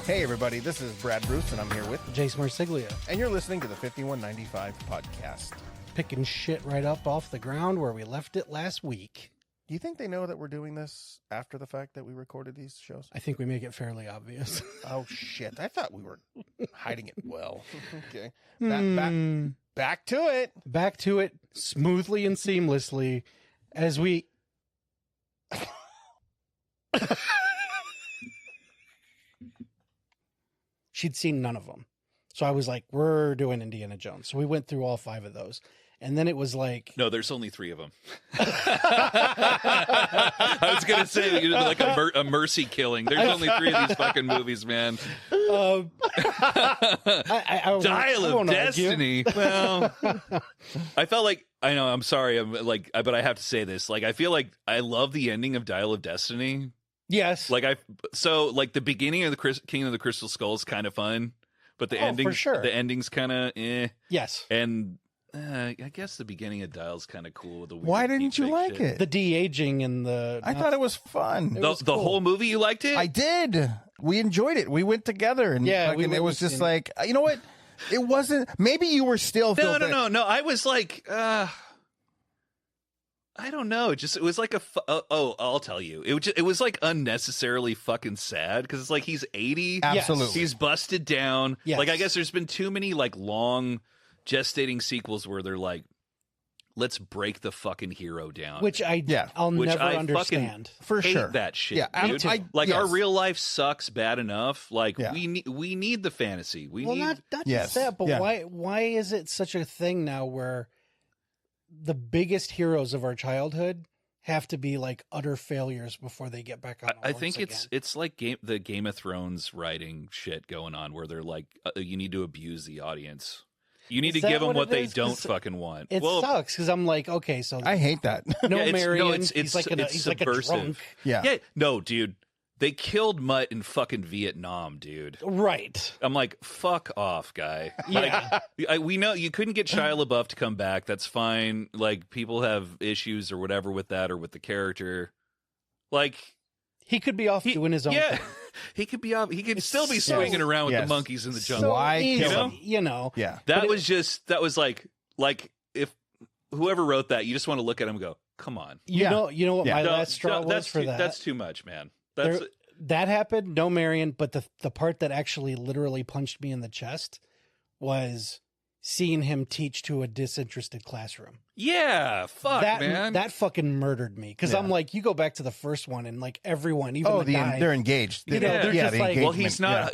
Hey everybody, this is Brad Bruce and I'm here with Jace Marsiglia. And you're listening to the 5195 podcast. Picking shit right up off the ground where we left it last week. Do you think they know that we're doing this after the fact that we recorded these shows? I think we make it fairly obvious. Oh shit, I thought we were hiding it well. Okay. Back to it. Back to it smoothly and seamlessly as we... She'd seen none of them. So I was like, we're doing Indiana Jones. So we went through all 5 of those. And then it was like... No, there's only 3 of them. I was going to say, like a mercy killing. There's only 3 of these fucking movies, man. Dial of Destiny. Well, I felt like... I know, I'm sorry, but I have to say this. Like, I feel like I love the ending of Dial of Destiny. Yes. The beginning of the King of the Crystal Skull is kind of fun, but the ending, for sure. The ending's kind of Yes. And I guess the beginning of Dial's kind of cool. With the Why didn't you like shit. it? The de-aging and the... I thought it was fun. The whole movie, you liked it? I did. We enjoyed it. We went together and it was just like, you know what? It wasn't... Maybe you were still... No. I was like... I don't know. It was like I'll tell you. It was like unnecessarily fucking sad because it's like he's 80. Absolutely. He's busted down. Yes. Like, I guess there's been too many like long gestating sequels where they're like, let's break the fucking hero down. I'll never understand. For hate sure. that shit. Yeah, dude. Our real life sucks bad enough. Like we need the fantasy. Not just that, but why is it such a thing now where the biggest heroes of our childhood have to be like utter failures before they get back on? I think it's like the Game of Thrones writing shit going on where they're like, you need to abuse the audience. You need to give them what they don't fucking want. It sucks because I'm like, okay, so I hate that. He's like a drunk. Yeah. No, dude. They killed Mutt in fucking Vietnam, dude. Right. I'm like, fuck off, guy. Yeah. We know you couldn't get Shia LaBeouf to come back. That's fine. Like, people have issues or whatever with that or with the character. Like, he could be off doing his own thing. He could be off. He could still be swinging around with the monkeys in the jungle. Why kill him? You know? Yeah. That was like if whoever wrote that, you just want to look at him and go, come on. You know what my last straw was for that? That's too much, man. That happened, no Marion, but the part that actually literally punched me in the chest was seeing him teach to a disinterested classroom. Yeah, fuck, man. That fucking murdered me because I'm like, you go back to the first one and like everyone, even the guy, they're engaged. They're just like, well, he's not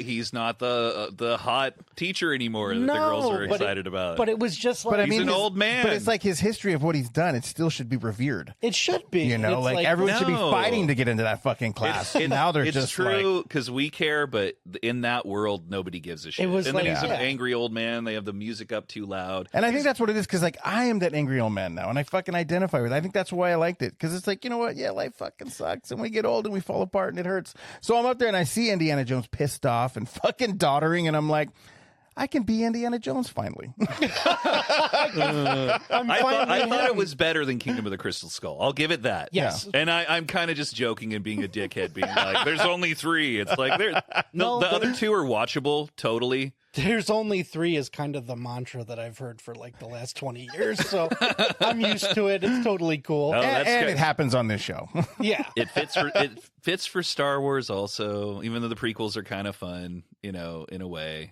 the hot teacher anymore that the girls are excited about. But it was just like, he's an old man. But it's like his history of what he's done. It still should be revered. It should be. You know, like everyone should be fighting to get into that fucking class. Now they're just true because we care, but in that world, nobody gives a shit. It was and like, then he's an angry old man. They have the music up too loud. And I think that's what it is because like I am that angry old man now, and I fucking identify with it. I think that's why I liked it because it's like, you know what? Yeah, life fucking sucks, and we get old and we fall apart, and it hurts. So I'm up there and I see Indiana Jones pissed off and fucking doddering, and I'm like, I can be Indiana Jones finally. I thought it was better than Kingdom of the Crystal Skull. I'll give it that. Yes. And I'm kind of just joking and being a dickhead, being like, there's only 3. It's like, the other 2 are watchable, totally. There's only 3 is kind of the mantra that I've heard for like the last 20 years. So I'm used to it. It's totally cool. Oh, and it happens on this show. Yeah. It fits for Star Wars also, even though the prequels are kind of fun, in a way.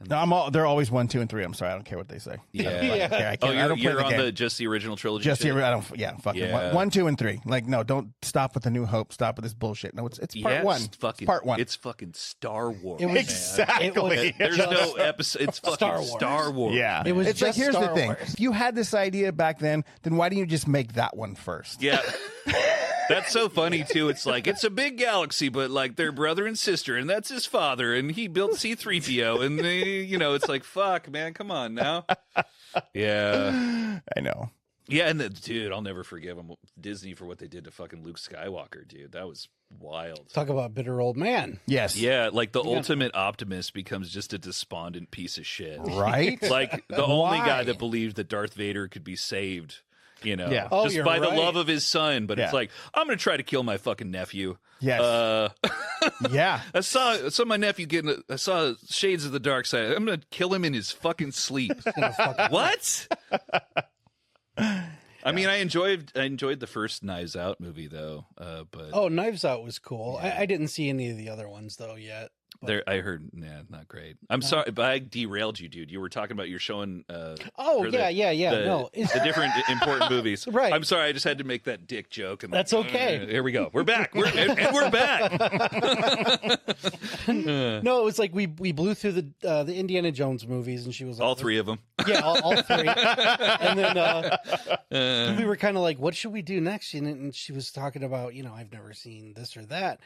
No, they're always 1, 2, and 3. I'm sorry, I don't care what they say. Yeah. You're on just the original trilogy. Just I don't. Yeah, fucking 1, 2, and 3. Like, no, don't stop with the New Hope. Stop with this bullshit. No, it's part 1. It's part 1. It's fucking Star Wars. Exactly. There's no episode. It's fucking Star Wars. Yeah, it was. It's just like here's Star the thing. Wars. If you had this idea back then why didn't you just make that one first? Yeah. That's so funny too. It's like it's a big galaxy, but like they're brother and sister, and that's his father, and he built C-3PO, and they, it's like fuck, man, come on now. Yeah, I know. Yeah, and dude, I'll never forgive Disney for what they did to fucking Luke Skywalker, dude. That was wild. Talk about bitter old man. Yes. Yeah, like the ultimate optimist becomes just a despondent piece of shit. Right? Like the only guy that believed that Darth Vader could be saved. you know, Yeah. Oh, just you're by the right. love of his son. But it's Yeah. like, I'm going to try to kill my fucking nephew. Yes. Yeah. I saw my nephew I saw shades of the dark side. I'm going to kill him in his fucking sleep. What? I mean, I enjoyed the first Knives Out movie though, but Oh, Knives Out was cool. I didn't see any of the other ones though yet. there I heard, not great. I'm sorry, but I derailed you, dude. You were talking about you're showing. Oh or yeah. No, the different important movies. Right. I'm sorry, I just had to make that dick joke. And That's okay. Here we go. We're back. We're back. no, it was like we blew through the Indiana Jones movies, and she was like, All three of them. Yeah, all three. And then we were kind of like, what should we do next? And she was talking about, I've never seen this or that.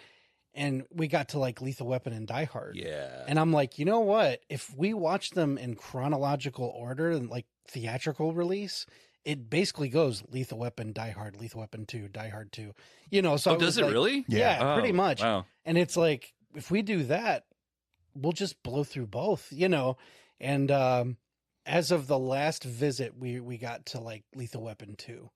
And we got to like Lethal Weapon and Die Hard. Yeah. And I'm like, you know what? If we watch them in chronological order and like theatrical release, it basically goes Lethal Weapon, Die Hard, Lethal Weapon 2, Die Hard 2. So Oh, does it really? Yeah, Oh, pretty much. Wow. And it's like, if we do that, we'll just blow through both, And as of the last visit, we got to like Lethal Weapon 2.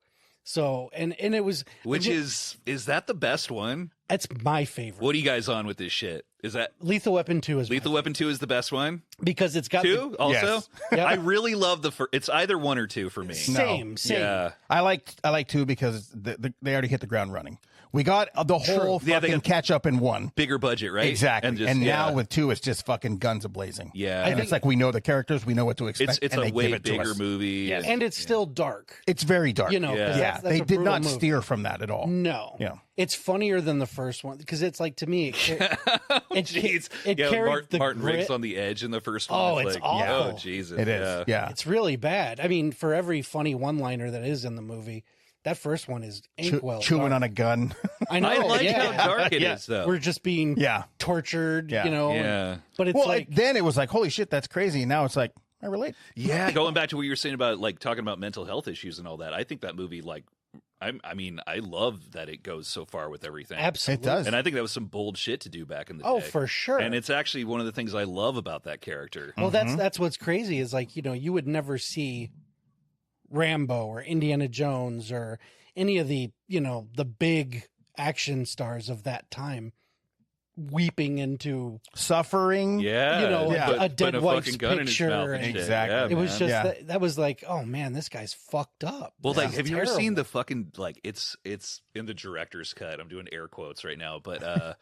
So, and it was... Is that the best one? That's my favorite. What are you guys on with this shit? Is that Lethal Weapon 2 is Lethal Weapon 2 is the best one? because it's got... Two also? Yes. Yep. I really love the first. It's either one or two for me. Same. Yeah. I like 2 because they already hit the ground running. We got the whole Yeah, they fucking got- catch up in 1. Bigger budget, right? Exactly. And, now with 2, it's just fucking guns a-blazing. Yeah. And it's like we know the characters, we know what to expect. it's and a they way give it to bigger us. movie. Yes. And it's still dark. It's very dark. 'cause Yeah. that's they a did brutal not movie. steer from that at all. No. Yeah. It's funnier than the first one because it's like, to me, Jeez. it Yeah, carried the Martin grit. Riggs on the edge in the first one. Oh, It's it's like, awful. Oh, Jesus. It is. Yeah. It's really bad. I mean, for every funny one-liner that is in the movie, that first one is inkwell. Chewing on a gun. I know. I like yeah. how dark it is, Yeah. though. We're just being Yeah. tortured, Yeah. Yeah. But it's Well, like, then it was like, holy shit, that's crazy. And now it's like, I relate. Yeah, going back to what you were saying about like talking about mental health issues and all that, I think that movie, like, I mean, I love that it goes so far with everything. absolutely. It does. And I think that was some bold shit to do back in the Oh, day. for sure. And it's actually one of the things I love about that character. Well, that's what's crazy is like, you would never see Rambo or Indiana Jones or any of the, the big action stars of that time weeping into Suffering. Yeah. a dead putting wife's fucking gun in his picture mouth and and- shit. Exactly. Yeah, it was man. just Yeah. that was like, oh man, this guy's fucked up. Well, like, This have is you ever seen terrible. the fucking, like, it's in the director's cut. I'm doing air quotes right now, but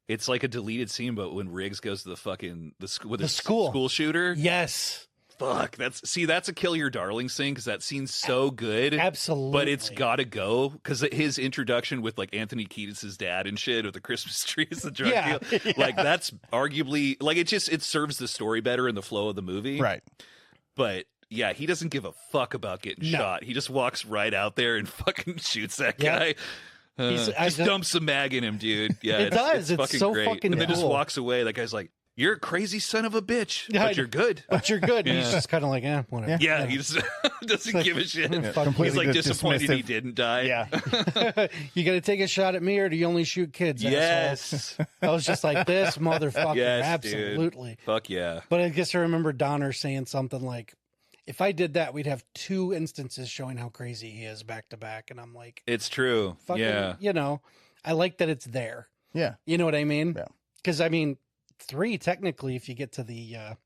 it's like a deleted scene, but when Riggs goes to the fucking with his school shooter. Yes, Fuck, that's a kill your darling scene because that scene's so good. absolutely. But it's gotta go because his introduction with like Anthony Kiedis' dad and shit with the Christmas trees, the drug Yeah. deal, like that's arguably like it serves the story better in the flow of the movie, Right. But yeah, he doesn't give a fuck about getting No. shot. He just walks right out there and fucking shoots that Yeah. guy. I Just just- dumps some mag in him, dude. Yeah, It does. It's fucking so great. fucking and then just cool. walks away. That guy's like, "You're a crazy son of a bitch, Yeah, I but you're good." but you're good. Yeah. He's just kind of like, whatever. Yeah, he just doesn't like- give a shit. Fuck Completely He's like disappointed he dismissive. didn't die. Yeah. You got to take a shot at me, or do you only shoot kids? asshole? Yes. I was just like, this motherfucker. Yes, dude. Absolutely. Fuck yeah. But I guess I remember Donner saying something like, if I did that, we'd have 2 instances showing how crazy he is back to back. And I'm like, It's true. fucking, Yeah. I like that it's there. Yeah. You know what I mean? Yeah. Because, I mean, 3, technically, if you get to the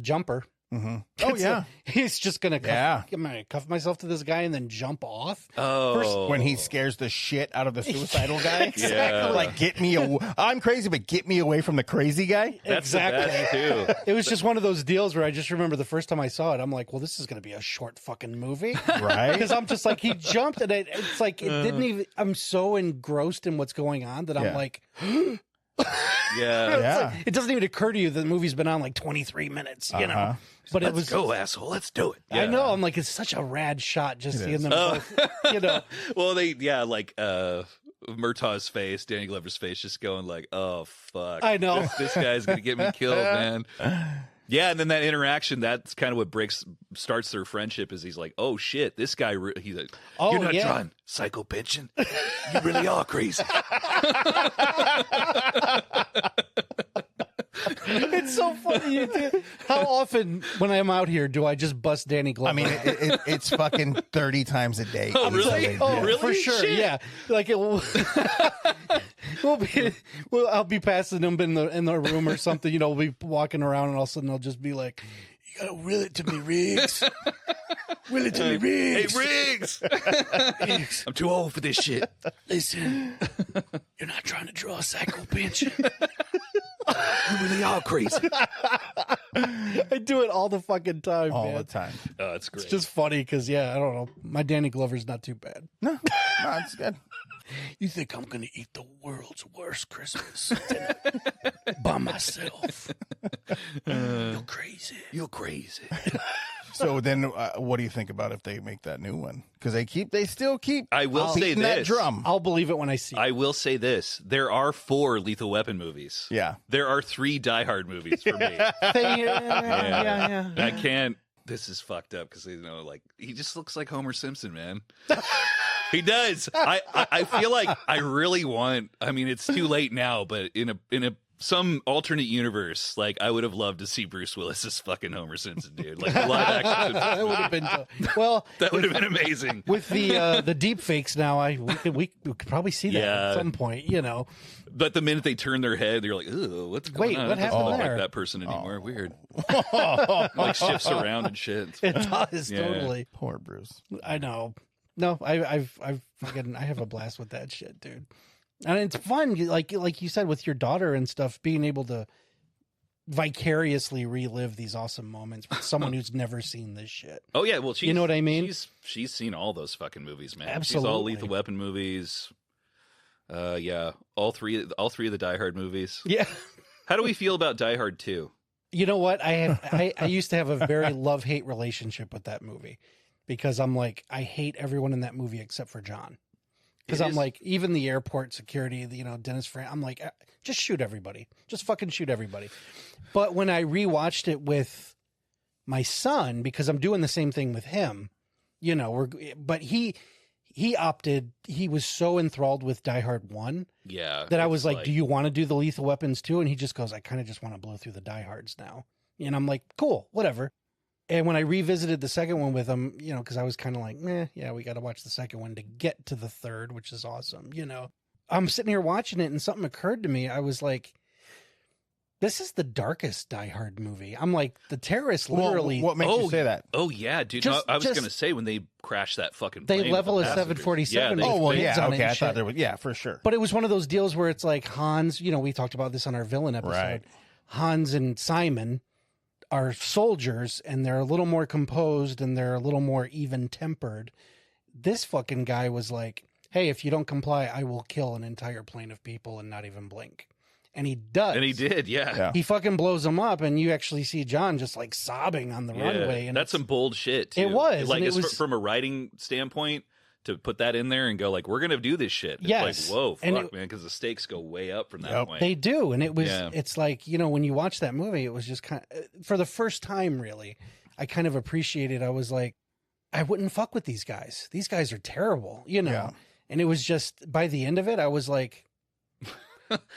jumper. Mm-hmm. Oh, it's yeah. like, he's just going to Yeah. cuff myself to this guy and then jump off. Oh. When he scares the shit out of the suicidal guy. Exactly. Yeah. Like, get me I'm crazy, but get me away from the crazy guy. That's the best, too. It was just one of those deals where I just remember the first time I saw it, I'm like, well, this is going to be a short fucking movie. Right? Because I'm just like, he jumped and it's like, it didn't even, I'm so engrossed in what's going on that I'm Yeah. like, Yeah. it's Yeah. like, it doesn't even occur to you that the movie's been on like 23 minutes, you know? Uh-huh. But it Let's was, go, asshole. Let's do it. I know, I'm like, it's such a rad shot just It seeing is. them both, you know? Well, like Murtaugh's face, Danny Glover's face, just going like, "Oh fuck, I know. this guy's gonna get me killed, man." Yeah, and then that interaction, that's kind of what starts their friendship. Is he's like, "Oh shit, this guy, he's like, Oh, you're not yeah. trying psycho pinching, you really are crazy." It's so funny. How often when I'm out here do I just bust Danny Glover? I mean, it's fucking 30 times a day. Oh, really? easily. Oh, Yeah. really? for sure. Shit. Yeah, like it will. I'll be passing him in the room or something. You know, we'll be walking around, and all of a sudden I'll just be like, "You gotta will it to me, Riggs. Will it to me, Riggs. Hey, Riggs! I'm too old for this shit. Listen, you're not trying to draw a psycho pinch. You really are crazy. I do it all the fucking time, All man. the time. Oh, that's great. It's just funny because, yeah, I don't know. My Danny Glover's not too bad. No, it's good. You think I'm going to eat the world's worst Christmas dinner by myself? You're crazy. You're crazy. So then, what do you think about if they make that new one? Because they still keep. I will say beating that this. drum. I'll believe it when I see it. I will say this. There are 4 Lethal Weapon movies. Yeah. There are 3 Die Hard movies for me. Yeah. I can't. This is fucked up because, you know, like, he just looks like Homer Simpson, man. He does. I feel like I really want. I mean, it's too late now, but in a some alternate universe, like, I would have loved to see Bruce Willis as fucking Homer Simpson, dude. Like, a live action. That would have been well. That would have been amazing. With the deep fakes now, we could probably see that Yeah. at some point. You know, But the minute they turn their head, you're like, "Ooh, what's going Wait, on? what It doesn't happened look there? like that person anymore. Weird." Like, shifts around and shit. it does Yeah. totally. Poor Bruce. I know. No, I have a blast with that shit, dude. And it's fun, like you said, with your daughter and stuff, being able to vicariously relive these awesome moments with someone who's never seen this shit. Oh yeah, well, You know what I mean? She's seen all those fucking movies, man. Absolutely. She's all Lethal Weapon movies. Yeah, all three of the Die Hard movies. Yeah. How do we feel about Die Hard 2? You know what? I used to have a very love-hate relationship with that movie because I'm like, I hate everyone in that movie except for John. Because I'm like, even the airport security, you know, Dennis Franz, I'm like, just shoot everybody. Just fucking shoot everybody. But when I rewatched it with my son, because I'm doing the same thing with him, you know, but he opted, he was so enthralled with Die Hard 1 Yeah, that I was like, do you want to do the Lethal Weapons too? And he just goes, I kind of just want to blow through the Die Hards now. And I'm like, cool, whatever. And when I revisited the second one with him, you know, because I was kind of like, yeah, we got to watch the second one to get to the third, which is awesome. You know, I'm sitting here watching it and something occurred to me. I was like, this is the darkest Die Hard movie. I'm like, the terrorists literally. What makes you say that? Oh yeah, dude. Just- I was just- gonna say when they crashed that fucking They plane level with a the passengers. 747 Yeah, with Oh well, bids yeah. on it Okay, and I thought shit. there was. Yeah, for sure. But it was one of those deals where it's like Hans, you know, we talked about this on our villain episode. Right. Hans and Simon are soldiers and they're a little more composed and they're a little more even tempered. This fucking guy was like, hey, if you don't comply, I will kill an entire plane of people and not even blink. And he does. And he did, yeah. He fucking blows them up, and you actually see John just like sobbing on the runway. And that's some bold shit. Too. It was, like and it it's was- from a writing standpoint to put that in there and go like, we're gonna do this shit. It's Yes. like, whoa, fuck, And man, because the stakes go way up from that Yep. point. They do, and it was. Yeah. It's like, you know, when you watch that movie, it was just kind of, for the first time, really, I kind of appreciated. I was like, I wouldn't fuck with these guys. These guys are terrible, you know. Yeah. And it was just by the end of it, I was like,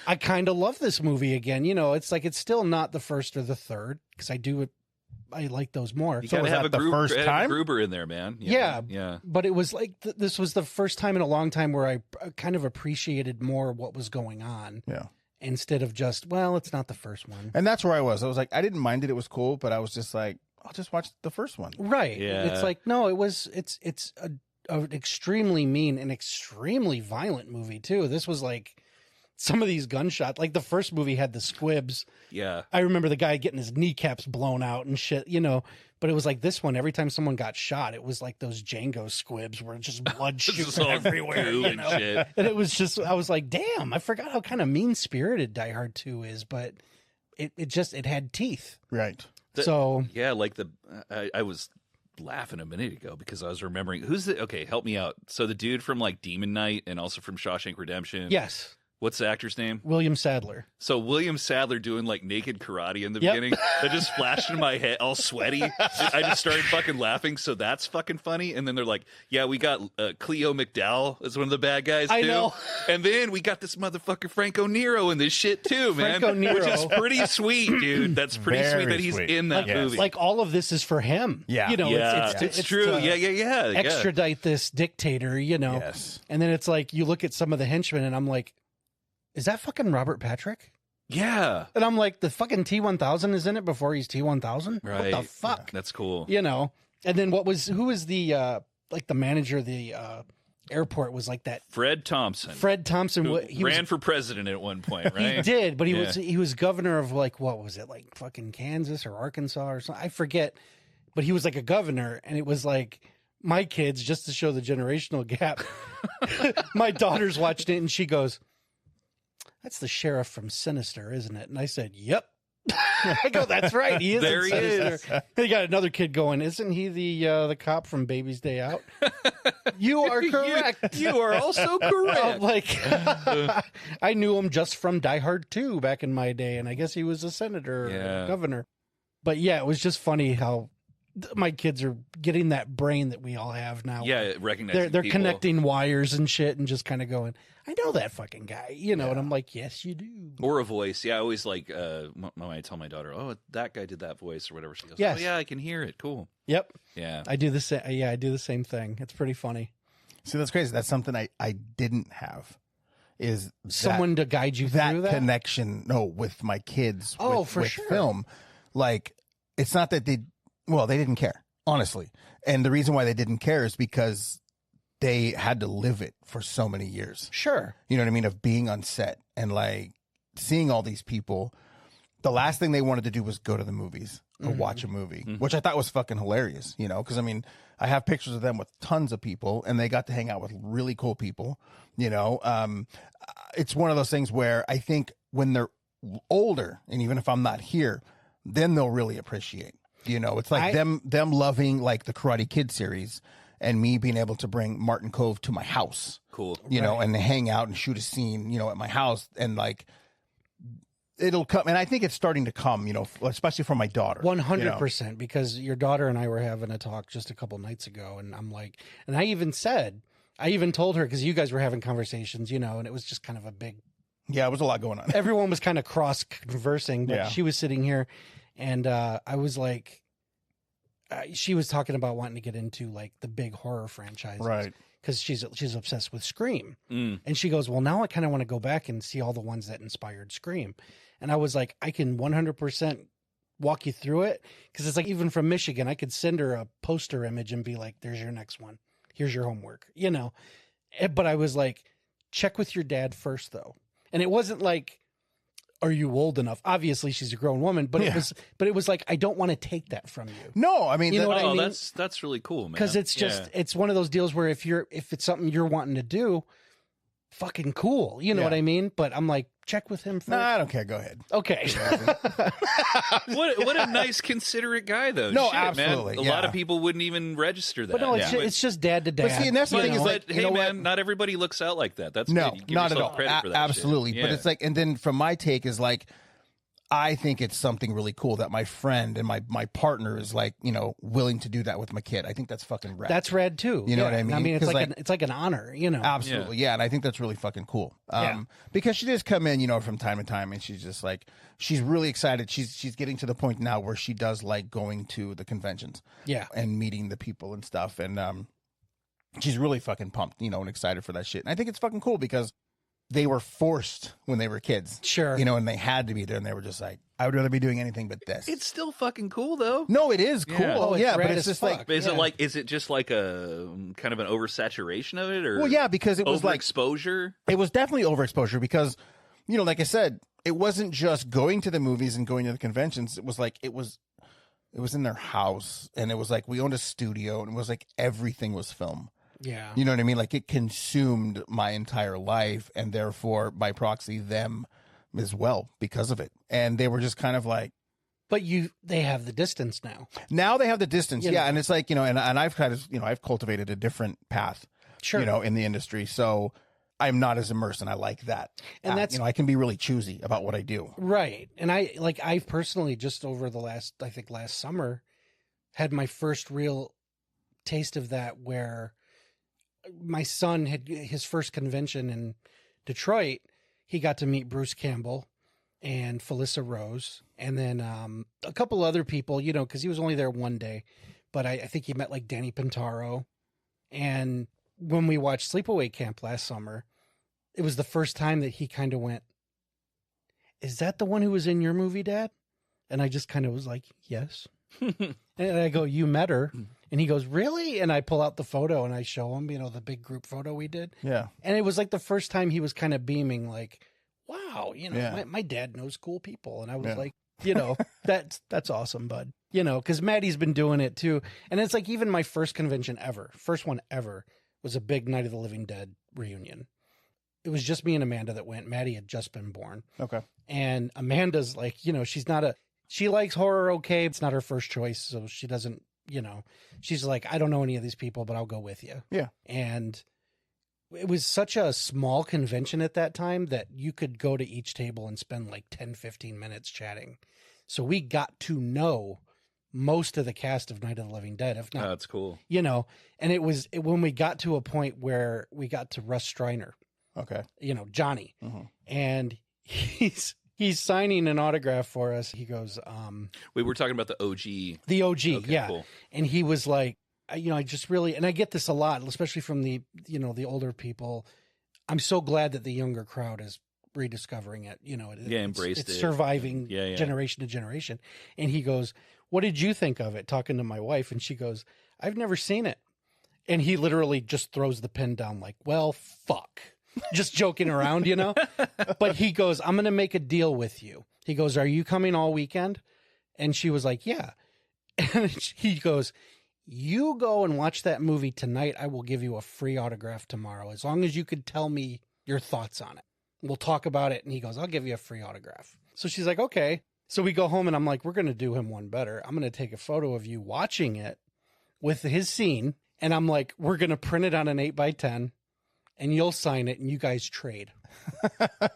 I kind of love this movie again. You know, it's like it's still not the first or the third because I like those more. You So gotta was have that a the first time? Gruber in there, man. You Yeah. know? Yeah. But it was like this was the first time in a long time where I kind of appreciated more what was going on. Yeah. Instead of just, well, it's not the first one. And that's where I was. I was like, I didn't mind it. It was cool, but I was just like, I'll just watch the first one. Right. Yeah. It's like, no, it's an extremely mean and extremely violent movie too. This was like some of these gunshots, like the first movie had the squibs. Yeah. I remember the guy getting his kneecaps blown out and shit, you know, but it was like this one, every time someone got shot, it was like those Django squibs where just blood This is shooting all everywhere, goo you and know? shit. And it was just, I was like, damn, I forgot how kind of mean spirited Die Hard 2 is, but it had teeth. Right. So Yeah, like I was laughing a minute ago because I was remembering okay, help me out. So the dude from like Demon Knight and also from Shawshank Redemption. yes. What's the actor's name? William Sadler. So William Sadler doing like naked karate in the Yep. beginning. That just flashed in my head, all sweaty. I just started fucking laughing. So that's fucking funny. And then they're like, "Yeah, we got Cleo McDowell as one of the bad guys too." I know. And then we got this motherfucker Franco Nero in this shit too, man. Franco Nero. Which is pretty sweet, dude. That's pretty Very sweet that he's sweet. in that movie. Like all of this is for him. Yeah. You know, yeah, it's true. to Yeah. extradite this dictator, you know. Yes. And then it's like you look at some of the henchmen and I'm like, is that fucking Robert Patrick? Yeah. And I'm like, the fucking T-1000 is in it before he's T-1000? Right. What the fuck? That's cool. You know? And then who was the, like the manager of the airport was like that. Fred Thompson. Fred Thompson. Who He ran for president at one point, right? He did, but Yeah. he was governor of like, what was it? Like fucking Kansas or Arkansas or something. I forget. But he was like a governor, and it was like my kids, just to show the generational gap. My daughter's watched it and she goes, "That's the sheriff from Sinister, isn't it?" And I said, "Yep." I go, "That's right. He is." There in he Sinister." is. They got another kid going, "Isn't he the cop from Baby's Day Out?" You are correct. You are also I'm correct. like, I knew him just from Die Hard 2 back in my day, and I guess he was a senator or Yeah. governor. But yeah, it was just funny how my kids are getting that brain that we all have now. Yeah, recognizing They're people. connecting wires and shit and just kind of going, "I know that fucking guy," you know. And I'm like, "Yes, you do." Or a voice. Yeah, I always like when I tell my daughter, "Oh, that guy did that voice," or whatever. She goes, Yes. "Oh yeah, I can hear it. Cool." Yep, Yeah. I do the same. Yeah, I do the same thing. It's pretty funny. See, that's crazy. That's something I didn't have. Is Someone to guide you that through that. connection? No, with my kids. Oh, with, for with sure. Film, like it's not that they didn't care, honestly. And the reason why they didn't care is because they had to live it for so many years. Sure. You know what I mean? Of being on set and like seeing all these people. The last thing they wanted to do was go to the movies or watch a movie, which I thought was fucking hilarious, you know, because I mean, I have pictures of them with tons of people and they got to hang out with really cool people, you know. It's one of those things where I think when they're older, and even if I'm not here, then they'll really appreciate, you know, it's like them loving like the Karate Kid series and me being able to bring Martin Cove to my house, Cool. you know, and hang out and shoot a scene, you know, at my house. And like, it'll come. And I think it's starting to come, you know, especially for my daughter. 100%, because your daughter and I were having a talk just a couple nights ago, and I'm like, and I even told her, because you guys were having conversations, you know, and it was just kind of a big, Yeah, it was a lot going on. everyone was kind of cross conversing, but Yeah. she was sitting here, and I was like, she was talking about wanting to get into like the big horror franchises, Right. Because she's obsessed with Scream, Mm. and she goes, "Well, now I kind of want to go back and see all the ones that inspired Scream," and I was like, "I can 100% walk you through it," because it's like even from Michigan, I could send her a poster image and be like, "There's your next one. Here's your homework," you know. But I was like, check with your dad first, though, and it wasn't like, "Are you old enough?" Obviously, she's a grown woman, but Yeah. it was like, I don't want to take that from you. No, I mean, You know what I Oh, mean? that's really cool, man. Because it's just it's one of those deals where if it's something you're wanting to do, fucking cool, you know Yeah. what I mean? But I'm like, check with him first. no, I don't care. Go ahead. Okay. what a nice, considerate guy, though. No, Shit, absolutely, Man. A lot yeah. of people wouldn't even register that. But no, Yeah. it's just dad to dad. But see, and that's the you thing know? is like, But you hey, know man, what? not everybody looks out like that. That's No, good. You give not at yourself all. Credit for that shit. Absolutely. But Yeah. it's like, and then from my take is like, I think it's something really cool that my friend and my partner is like, you know, willing to do that with my kid. I think that's fucking rad. That's rad too. You know what I I mean? mean, it's 'Cause, like, it's like an honor, you know. Absolutely, yeah, and I think that's really fucking cool. Yeah. Because she does come in, you know, from time to time, and she's just like, she's really excited. She's getting to the point now where she does like going to the conventions, Yeah. and meeting the people and stuff, and she's really fucking pumped, you know, and excited for that shit. And I think it's fucking cool because they were forced when they were kids, Sure. you know, and they had to be there, and they were just like, I would rather be doing anything but this. It's still fucking cool, though. No, it is cool, Yeah. Oh, it's yeah, but rad it's as just fuck. like, Is Yeah. it just like a kind of an oversaturation of it, or well, yeah, because it was like overexposure? it was definitely overexposure because, you know, like I said, it wasn't just going to the movies and going to the conventions. It was like it was in their house, and it was like we owned a studio, and it was like everything was film. Yeah. You know what I mean? Like it consumed my entire life, and therefore by proxy them as well because of it. And they were just kind of like, But they have the distance now. now they have the distance, You yeah. know. And it's like, you know, and I've kind of, you know, I've cultivated a different path, Sure. you know, in the industry. So I'm not as immersed, and I like that. And that's, I can be really choosy about what I do. Right. And I personally just over the last summer had my first real taste of that, where my son had his first convention in Detroit. He got to meet Bruce Campbell and Felissa Rose, and then a couple other people, because he was only there one day, but I think he met like Danny Pintaro. And when we watched Sleepaway Camp last summer, it was the first time that he kind of went, "Is that the one who was in your movie, Dad?" And I just kind of was like, "Yes." And I go, "You met her?" And he goes, "Really?" And I pull out the photo and I show him, the big group photo we did. Yeah. And it was like the first time he was kind of beaming, like, "Wow, Yeah. my dad knows cool people." And I was like, that's awesome, bud. Because Maddie's been doing it too. And it's like, even my first convention ever, first one ever, was a big Night of the Living Dead reunion. It was just me and Amanda that went. Maddie had just been born. Okay. And Amanda's like, she likes horror, okay. It's not her first choice, so she doesn't, she's like, "I don't know any of these people, but I'll go with you." Yeah. And it was such a small convention at that time that you could go to each table and spend like 10, 15 minutes chatting. So we got to know most of the cast of Night of the Living Dead, if not. Oh, that's cool. And it was when we got to a point where we got to Russ Striner. Okay. Johnny. Mm-hmm. And he's signing an autograph for us. He goes, We were talking about the OG. The OG, Okay, yeah. cool. And he was like, I just really, and I get this a lot, especially from the older people. I'm so glad that the younger crowd is rediscovering it. Embraced it's it. surviving Yeah. generation to generation. And he goes, "What did you think of it?" Talking to my wife, and she goes, "I've never seen it." And he literally just throws the pen down like, "Well, fuck." Just joking around, But he goes, "I'm going to make a deal with you." He goes, "Are you coming all weekend?" And she was like, "Yeah." And he goes, "You go and watch that movie tonight. I will give you a free autograph tomorrow, as long as you could tell me your thoughts on it. We'll talk about it." And he goes, "I'll give you a free autograph." So she's like, "Okay." So we go home and I'm like, "We're going to do him one better. I'm going to take a photo of you watching it with his scene." And I'm like, "We're going to print it on an 8x10 and you'll sign it and you guys trade."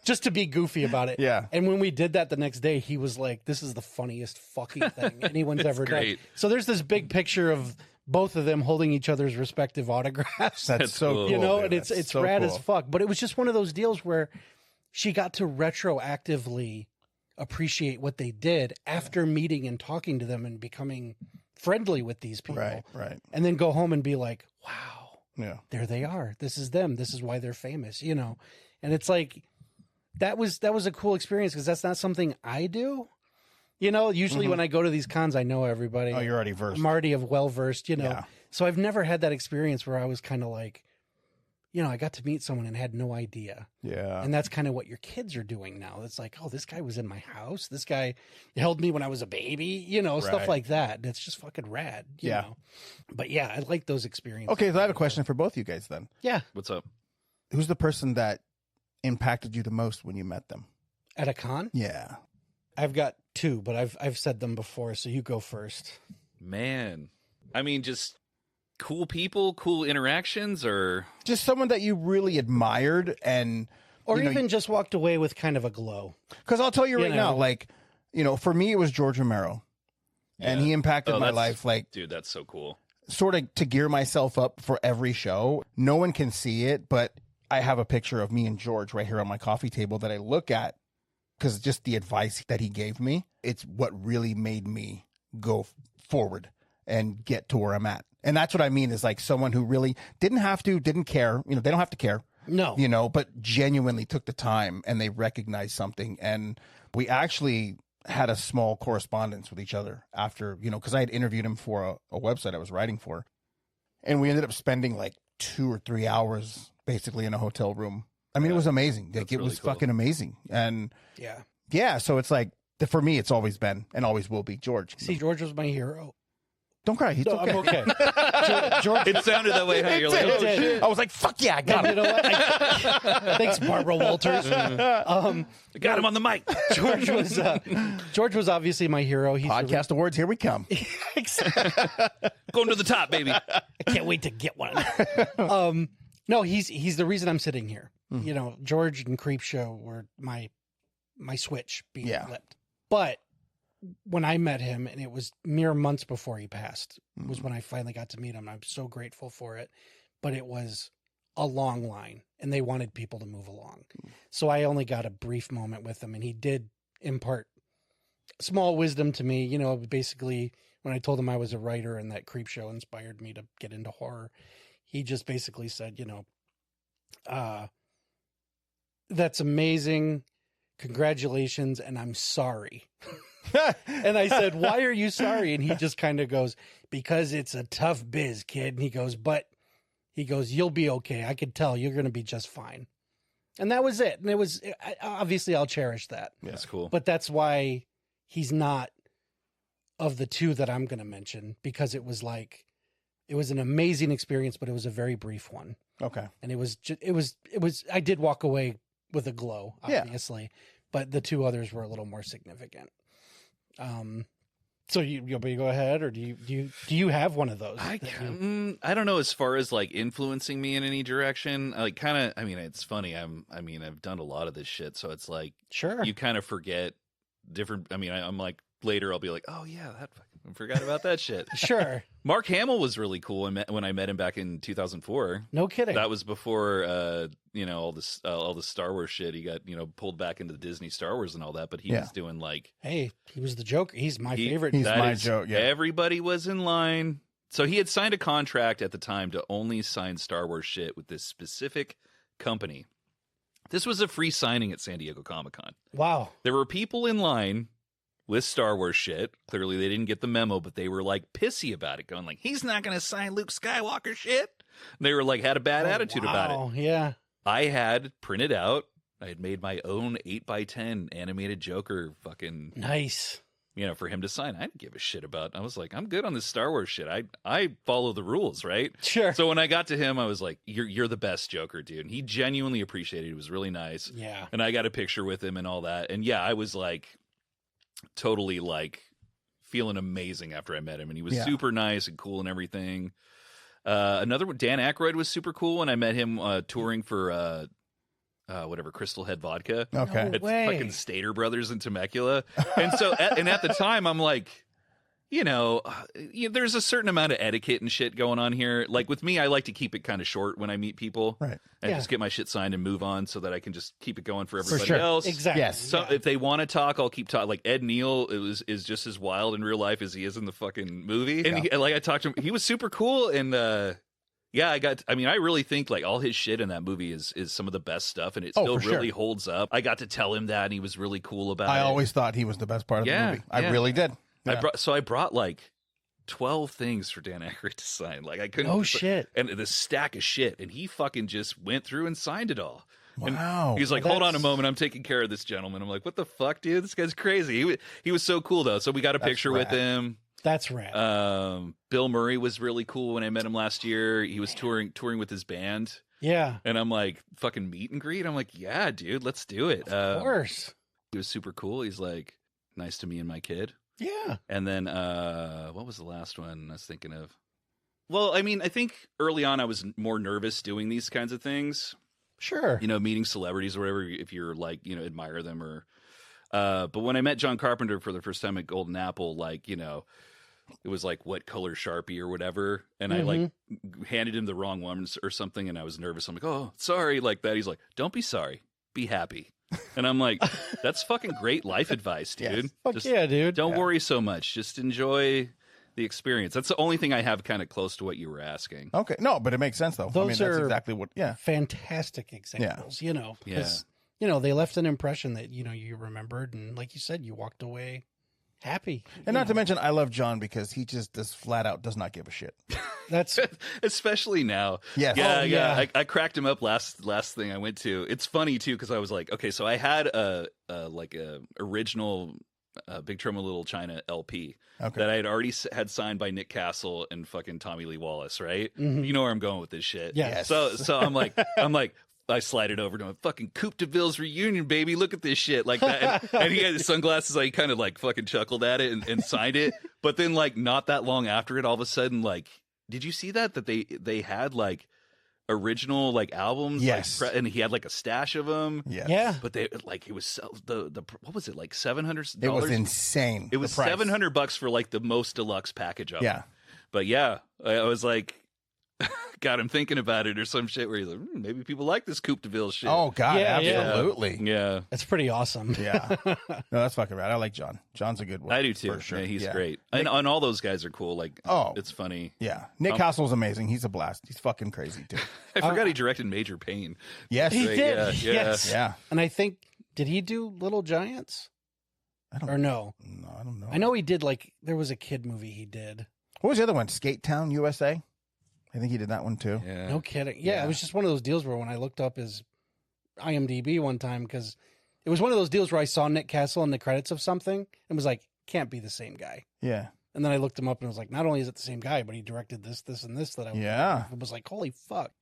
Just to be goofy about it. Yeah. And when we did that the next day, he was like, "This is the funniest fucking thing anyone's ever great. done." So there's this big picture of both of them holding each other's respective autographs. That's so cool. cool. And That's it's so rad cool. as fuck. But it was just one of those deals where she got to retroactively appreciate what they did after meeting and talking to them and becoming friendly with these people. Right. And then go home and be like, "Wow, Yeah. there they are. This is them. This is why they're famous," And it's like, that was a cool experience, because that's not something I do. Usually when I go to these cons, I know everybody. Oh, you're already versed. I'm already well-versed, Yeah. So I've never had that experience where I was kind of like, I got to meet someone and had no idea. Yeah. And that's kind of what your kids are doing now. It's like, "Oh, this guy was in my house. This guy held me when I was a baby," stuff Right. like that. And it's just fucking rad, you Yeah. know? But yeah, I like those experiences. Okay, so I have a question for both you guys then. Yeah. What's up? Who's the person that impacted you the most when you met them? At a con? Yeah. I've got two, but I've said them before, so you go first. Man. I mean, just cool people, cool interactions, or Just someone that you really admired, and Or even just walked away with kind of a glow. because I'll tell you right You now, know. like, for me it was George Romero, and Yeah. he impacted my that's- life, like, dude, that's so cool. sort of to gear myself up for every show. No one can see it, but I have a picture of me and George right here on my coffee table that I look at, because just the advice that he gave me, it's what really made me go forward and get to where I'm at. And that's what I mean, is like someone who really didn't care. They don't have to care, No. but genuinely took the time, and they recognized something. And we actually had a small correspondence with each other after, because I had interviewed him for a website I was writing for. And we ended up spending like 2 or 3 hours basically in a hotel room. I mean, it was amazing. Like, it really was cool. fucking amazing. And Yeah. so it's like, for me, it's always been and always will be George. See, George was my hero. Don't cry. He's No, okay. I'm okay. George, It sounded that way. How you're like, It oh did. shit. I was like, fuck yeah, I got you it. know what? Thanks, Barbara Walters. I got him on the mic. George was obviously my hero. He's Podcast awards, here we come. Going to the top, baby. I can't wait to get one. No, he's the reason I'm sitting here. Mhm. You know, George and Creepshow were my switch being Yeah. flipped. But when I met him, and it was mere months before he passed, was when I finally got to meet him. I'm so grateful for it. But it was a long line, and they wanted people to move along. So I only got a brief moment with him, and he did impart small wisdom to me. You know, basically, when I told him I was a writer and that Creepshow inspired me to get into horror, he just basically said, you know, that's amazing. Congratulations. And I'm sorry. And I said, why are you sorry? And he just kind of goes, because it's a tough biz, kid. And he goes, you'll be okay. I could tell you're going to be just fine. And that was it. And it was, obviously I'll cherish that. Yeah. That's cool. But that's why he's not of the two that I'm going to mention, because it was an amazing experience, but it was a very brief one. Okay. And it was I did walk away with a glow, obviously, but the two others were a little more significant. So you go ahead, or do you have one of those? I don't know, as far as like influencing me in any direction. Like kind of, I mean, it's funny. I've done a lot of this shit, so it's like, sure, you kind of forget different. I mean, I'm like, later I'll be like, oh yeah, I forgot about that shit. Sure. Mark Hamill was really cool when I met him back in 2004. No kidding. That was before you know, all the Star Wars shit. He got, you know, pulled back into the Disney Star Wars and all that, but he was doing like, hey, he was the Joker. He's my favorite. He's that my is- joke. Yeah. Everybody was in line. So he had signed a contract at the time to only sign Star Wars shit with this specific company. This was a free signing at San Diego Comic-Con. Wow. There were people in line with Star Wars shit. Clearly they didn't get the memo, but they were like pissy about it, going like, he's not going to sign Luke Skywalker shit. And they were like, had a bad attitude about it. Oh, yeah. I had printed out, I had made my own 8x10 animated Joker fucking, Nice. you know, for him to sign. I didn't give a shit about. I was like, I'm good on this Star Wars shit. I follow the rules, right? Sure. So when I got to him, I was like, you're the best Joker, dude. And he genuinely appreciated it. It was really nice. Yeah. And I got a picture with him and all that. And yeah, I was like totally like feeling amazing after I met him. And he was super nice and cool and everything. Another one, Dan Aykroyd, was super cool when I met him touring for whatever, Crystal Head Vodka. Okay. No It's way. fucking Stater Brothers in Temecula. And so at the time, I'm like, you know, there's a certain amount of etiquette and shit going on here. Like with me, I like to keep it kind of short when I meet people. Right. And Yeah. just get my shit signed and move on so that I can just keep it going for everybody sure. else. Exactly. Yes. So Yeah. if they want to talk, I'll keep talking. Like Ed Neal is just as wild in real life as he is in the fucking movie. And I talked to him. He was super cool. And yeah, I really think like all his shit in that movie is some of the best stuff, and it still for really sure. holds up. I got to tell him that, and he was really cool about it. I always thought he was the best part of the movie. I really did. Yeah. I brought like 12 things for Dan Aykroyd to sign. Like I couldn't. Oh, shit. And this stack of shit, and he fucking just went through and signed it all. Wow. And he's like, hold on a moment, I'm taking care of this gentleman. I'm like, what the fuck, dude? This guy's crazy. He was so cool though. So we got a picture with him. That's rad. Bill Murray was really cool when I met him last year. He was touring with his band. Yeah. And I'm like, fucking meet and greet. I'm like, yeah, dude, let's do it. Of course. He was super cool. He's like, nice to me and my kid. Yeah. And then what was the last one I was thinking of? Well, I mean, I think early on I was more nervous doing these kinds of things. Sure. You know, meeting celebrities or whatever, if you're like, you know, admire them or but when I met John Carpenter for the first time at Golden Apple, like, you know, it was like what color Sharpie or whatever. And I like handed him the wrong one or something. And I was nervous. I'm like, oh, sorry, like that. He's like, don't be sorry. Be happy. And I'm like, that's fucking great life advice, dude. Yes. Fuck Just yeah, dude. don't worry so much. Just enjoy the experience. That's the only thing I have kind of close to what you were asking. Okay. No, but it makes sense though. I mean, Those that's are exactly what. Yeah. Fantastic examples, you know. 'Cause, you know, they left an impression that, you know, you remembered. And like you said, you walked away happy. And not to mention, I love John because he just flat out does not give a shit. That's Especially now. Yes. Yeah, Oh, yeah. yeah. I cracked him up last thing I went to. It's funny too because I was like, okay, so I had a original Big Trouble in Little China LP that I had already had signed by Nick Castle and fucking Tommy Lee Wallace, right? Mhm. You know where I'm going with this shit. Yes. So I'm like I slide it over to him. Fucking Coupe de Ville's reunion, baby. Look at this shit, like that. And he had his sunglasses. Like, kind of like fucking chuckled at it and signed it. But then, like, not that long after it, all of a sudden, like, did you see that they had like original like albums. Yes. Like, and he had like a stash of them. Yes. Yeah. But they like it was the what was it like $700? It was insane. It was the price. $700 for like the most deluxe package of Yeah. them. But yeah, I was like, got him thinking about it or some shit where he's like, maybe people like this Coupe de Ville shit. Oh God, Yeah, yeah. absolutely. Yeah, That's pretty awesome. Yeah. No, that's fucking rad. I like John. John's a good one. I do too. For sure. Yeah, he's Yeah. great. And all those guys are cool. Like, it's funny. Yeah. Nick Castle's amazing. He's a blast. He's fucking crazy too. I forgot he directed Major Pain. Yes. He Great, did. yeah, yeah. Yes. Yeah. And I think, did he do Little Giants? I don't Or no? No, I don't know. I know he did, like, there was a kid movie he did. What was the other one? Skate Town, USA? I think he did that one too. Yeah. No kidding. Yeah, Yeah. it was just one of those deals where when I looked up his IMDb one time, because it was one of those deals where I saw Nick Castle in the credits of something and was like, can't be the same guy. Yeah. And then I looked him up and was like, not only is it the same guy, but he directed this, this, and this that I was like, holy fuck.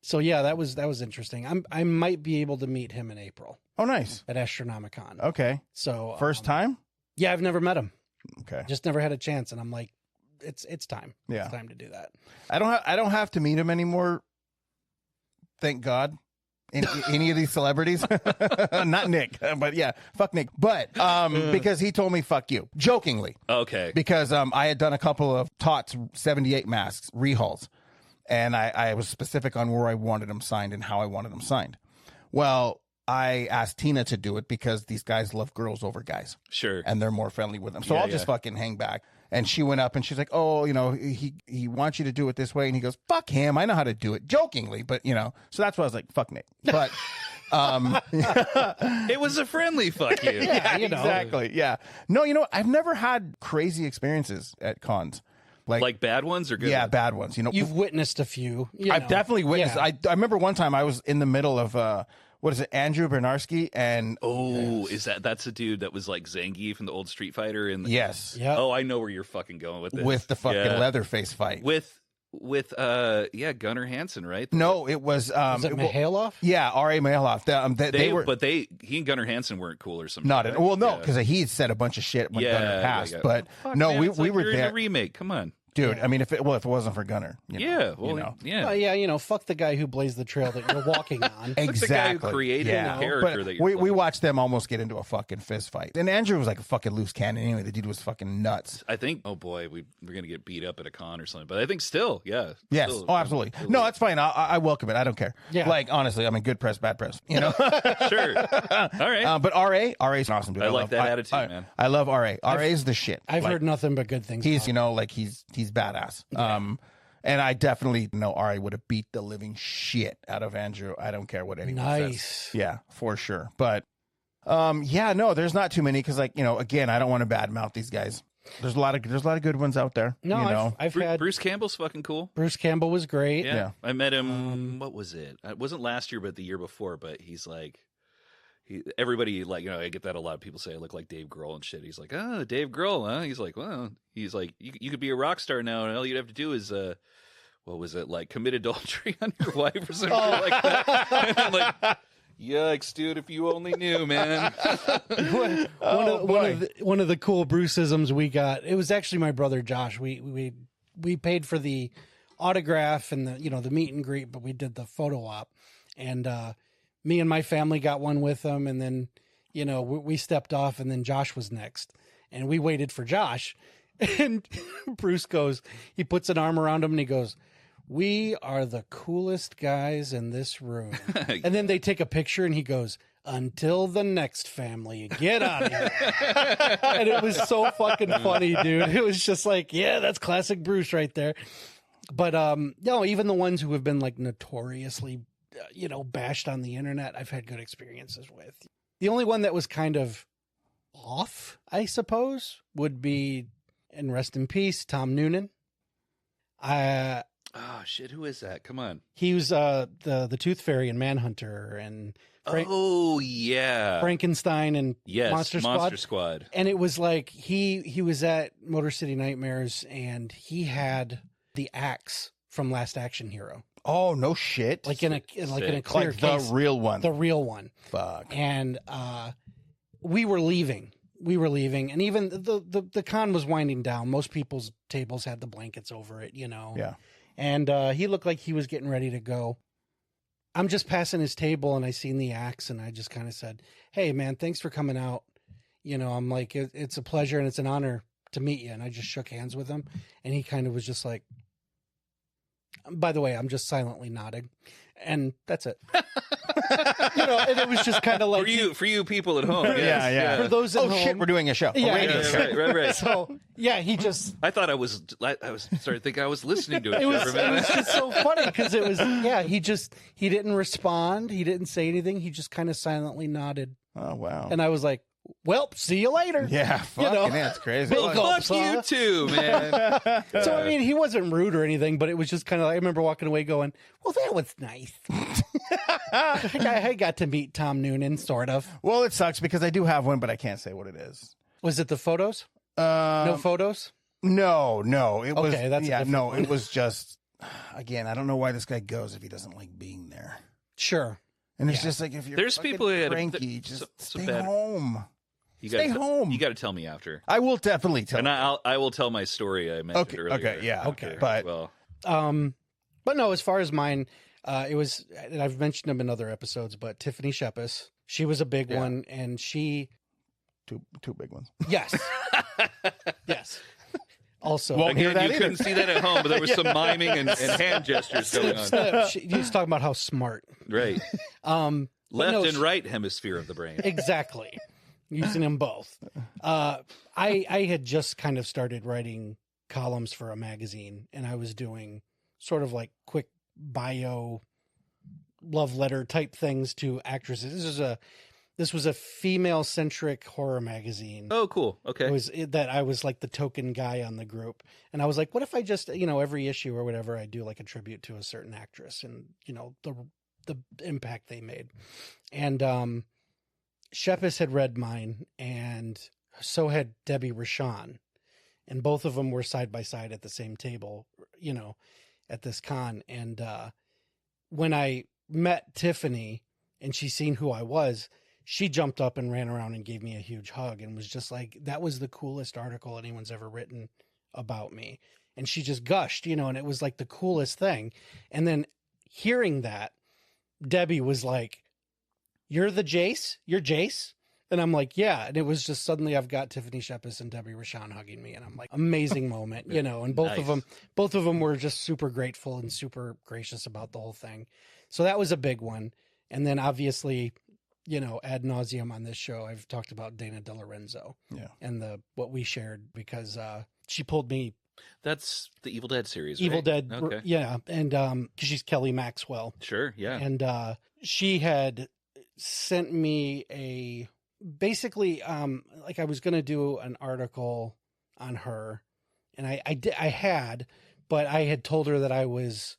So yeah, that was interesting. I might be able to meet him in April Oh, nice. at Astronomicon. Okay. So First time? Yeah, I've never met him. Okay. Just never had a chance, and I'm like, it's time. Yeah. It's time to do that. I don't have to meet him anymore. Thank God. Any of these celebrities, not Nick, but yeah, fuck Nick. But because he told me fuck you, jokingly, Okay. because I had done a couple of Tots 78 masks rehauls, and I was specific on where I wanted them signed and how I wanted them signed. Well, I asked Tina to do it because these guys love girls over guys, Sure. and they're more friendly with them. So Yeah, I'll just fucking hang back. And she went up and she's like, oh, he wants you to do it this way. And he goes, fuck him. I know how to do it, jokingly. But, so that's why I was like, fuck Nick. But It was a friendly fuck you. Yeah, exactly. Yeah. No, I've never had crazy experiences at cons. Like bad ones or good Yeah, ones? bad ones. You've witnessed a few. I've definitely witnessed. Yeah. I remember one time I was in the middle of what is it, Andrew Bernarski, and Oh, that's the dude that was like Zangief from the old Street Fighter and yes, Yeah. Oh, I know where you're fucking going with this. with the fucking Yeah. Leatherface fight. With Gunnar Hansen, right? No, it was Was it Mihailov? yeah, R.A. Mihailoff. They were he and Gunnar Hansen weren't cool or something. not right? at well, no, Yeah. because he said a bunch of shit when Yeah, Gunnar yeah, passed. yeah. But Fuck, no, man, we it's like were you're in there, a remake. Come on. dude. I mean, if it wasn't for Gunnar, Yeah. Well, yeah. Well, yeah, fuck the guy who blazed the trail that you're walking on. exactly. the guy who created the character But that you're we playing. watched them almost get into a fucking fist fight, and Andrew was like a fucking loose cannon. Anyway, the dude was fucking nuts. I think. Oh boy, we're gonna get beat up at a con or something. But I think still, yeah. Yes. Still, Oh, absolutely. No, that's fine. I welcome it. I don't care. Yeah. Like, honestly, I mean, good press, bad press. sure. All right. But RA's an awesome dude. I like love- that attitude, man. I love RA. RA's the shit. I've Like, heard nothing but good things. he's, about he's badass. And I definitely know RA would have beat the living shit out of Andrew. I don't care what anyone says. Nice. Yeah, for sure. But, yeah, no, there's not too many because, again, I don't want to badmouth these guys. There's a lot of good ones out there. No, I've had Bruce Campbell's fucking cool. Bruce Campbell was great. Yeah. I met him. What was it? It wasn't last year, but the year before. But he's like, everybody I get that a lot of people say I look like Dave Grohl and shit. He's like, oh, Dave Grohl, huh? He's like, well, you could be a rock star now, and all you'd have to do is what was it, like commit adultery on your wife or something like that. And I'm like, yikes, dude! If you only knew, man. One of the cool Bruceisms we got. It was actually my brother Josh. We paid for the autograph and the meet and greet, but we did the photo op, and me and my family got one with them, and then we stepped off, and then Josh was next, and we waited for Josh, and Bruce goes, he puts an arm around him, and he goes, "We are the coolest guys in this room." And then they take a picture and he goes, "Until the next family, get out of here." And it was so fucking funny, dude. It was just like, yeah, that's classic Bruce right there. But no, even the ones who have been like notoriously, bashed on the internet, I've had good experiences with. The only one that was kind of off, I suppose, would be, and rest in peace, Tom Noonan. Oh shit! Who is that? Come on. He was the Tooth Fairy and Manhunter and Oh yeah, Frankenstein and yes, Monster Squad. And it was like he was at Motor City Nightmares and he had the axe from Last Action Hero, Oh, no shit. like in a clear Like case, the real one. the real one. Fuck. And we were leaving, and even the con was winding down. Most people's tables had the blankets over it, Yeah. And he looked like he was getting ready to go. I'm just passing his table and I seen the axe and I just kind of said, "Hey man, thanks for coming out." I'm like, it's a pleasure and it's an honor to meet you. And I just shook hands with him and he kind of was just like, by the way, I'm just silently nodding. And that's it. And it was just kind of like for you people at home. Yeah. For those at home, shit, we're doing a show. Yeah, A radio show. Right. So he just. I thought I was started thinking I was listening to it. It was just so funny because it was he didn't respond, he didn't say anything, he just kind of silently nodded. Oh wow. And I was like, well, see you later. Yeah, fucking that's crazy. Big Well, gulps, fuck you too, man. So I mean, he wasn't rude or anything, but it was just kind of. I remember walking away going, "Well, that was nice." I got to meet Tom Noonan, sort of. Well, it sucks because I do have one, but I can't say what it is. Was it the photos? No photos. No. It was. Okay, that's a different no. one. It was just. Again, I don't know why this guy goes if he doesn't like being there. Sure. And it's just like if you're There's people who had cranky, just some stay bad- home. Stay home. You got to tell me after, I will definitely tell. and you. I will tell my story I mentioned earlier. Okay, yeah, after. but well, But no, as far as mine, it was. And I've mentioned them in other episodes, but Tiffany Shepis, she was a big one, and she. two big ones. Yes. Yes. Also, Won't hear again, that you either. couldn't see that at home, but there was some miming and hand gestures going on. She was talking about how smart. Right, But left no, and right hemisphere of the brain. Exactly. Using them both. I had just kind of started writing columns for a magazine, and I was doing sort of like quick bio love letter type things to actresses. This was a female centric horror magazine. Oh, cool. Okay. That I was like the token guy on the group. And I was like, what if I just, every issue or whatever, I do like a tribute to a certain actress and, the impact they made. And Shepis had read mine, and so had Debbie Rashawn. And both of them were side by side at the same table, at this con. And when I met Tiffany and she seen who I was, she jumped up and ran around and gave me a huge hug and was just like, that was the coolest article anyone's ever written about me. And she just gushed, and it was like the coolest thing. And then hearing that, Debbie was like, "You're the Jace? You're Jace?" And I'm like, "Yeah." And it was just suddenly I've got Tiffany Shepis and Debbie Rashawn hugging me. And I'm like, amazing moment, and both of them were just super grateful and super gracious about the whole thing. So that was a big one. And then obviously, ad nauseum on this show, I've talked about Dana DeLorenzo and what we shared because she pulled me. That's the Evil Dead series, Evil right? Dead. Okay. Yeah. And because she's Kelly Maxwell. Sure, yeah. And she had sent me basically like I was going to do an article on her, and I had, but I had told her that I was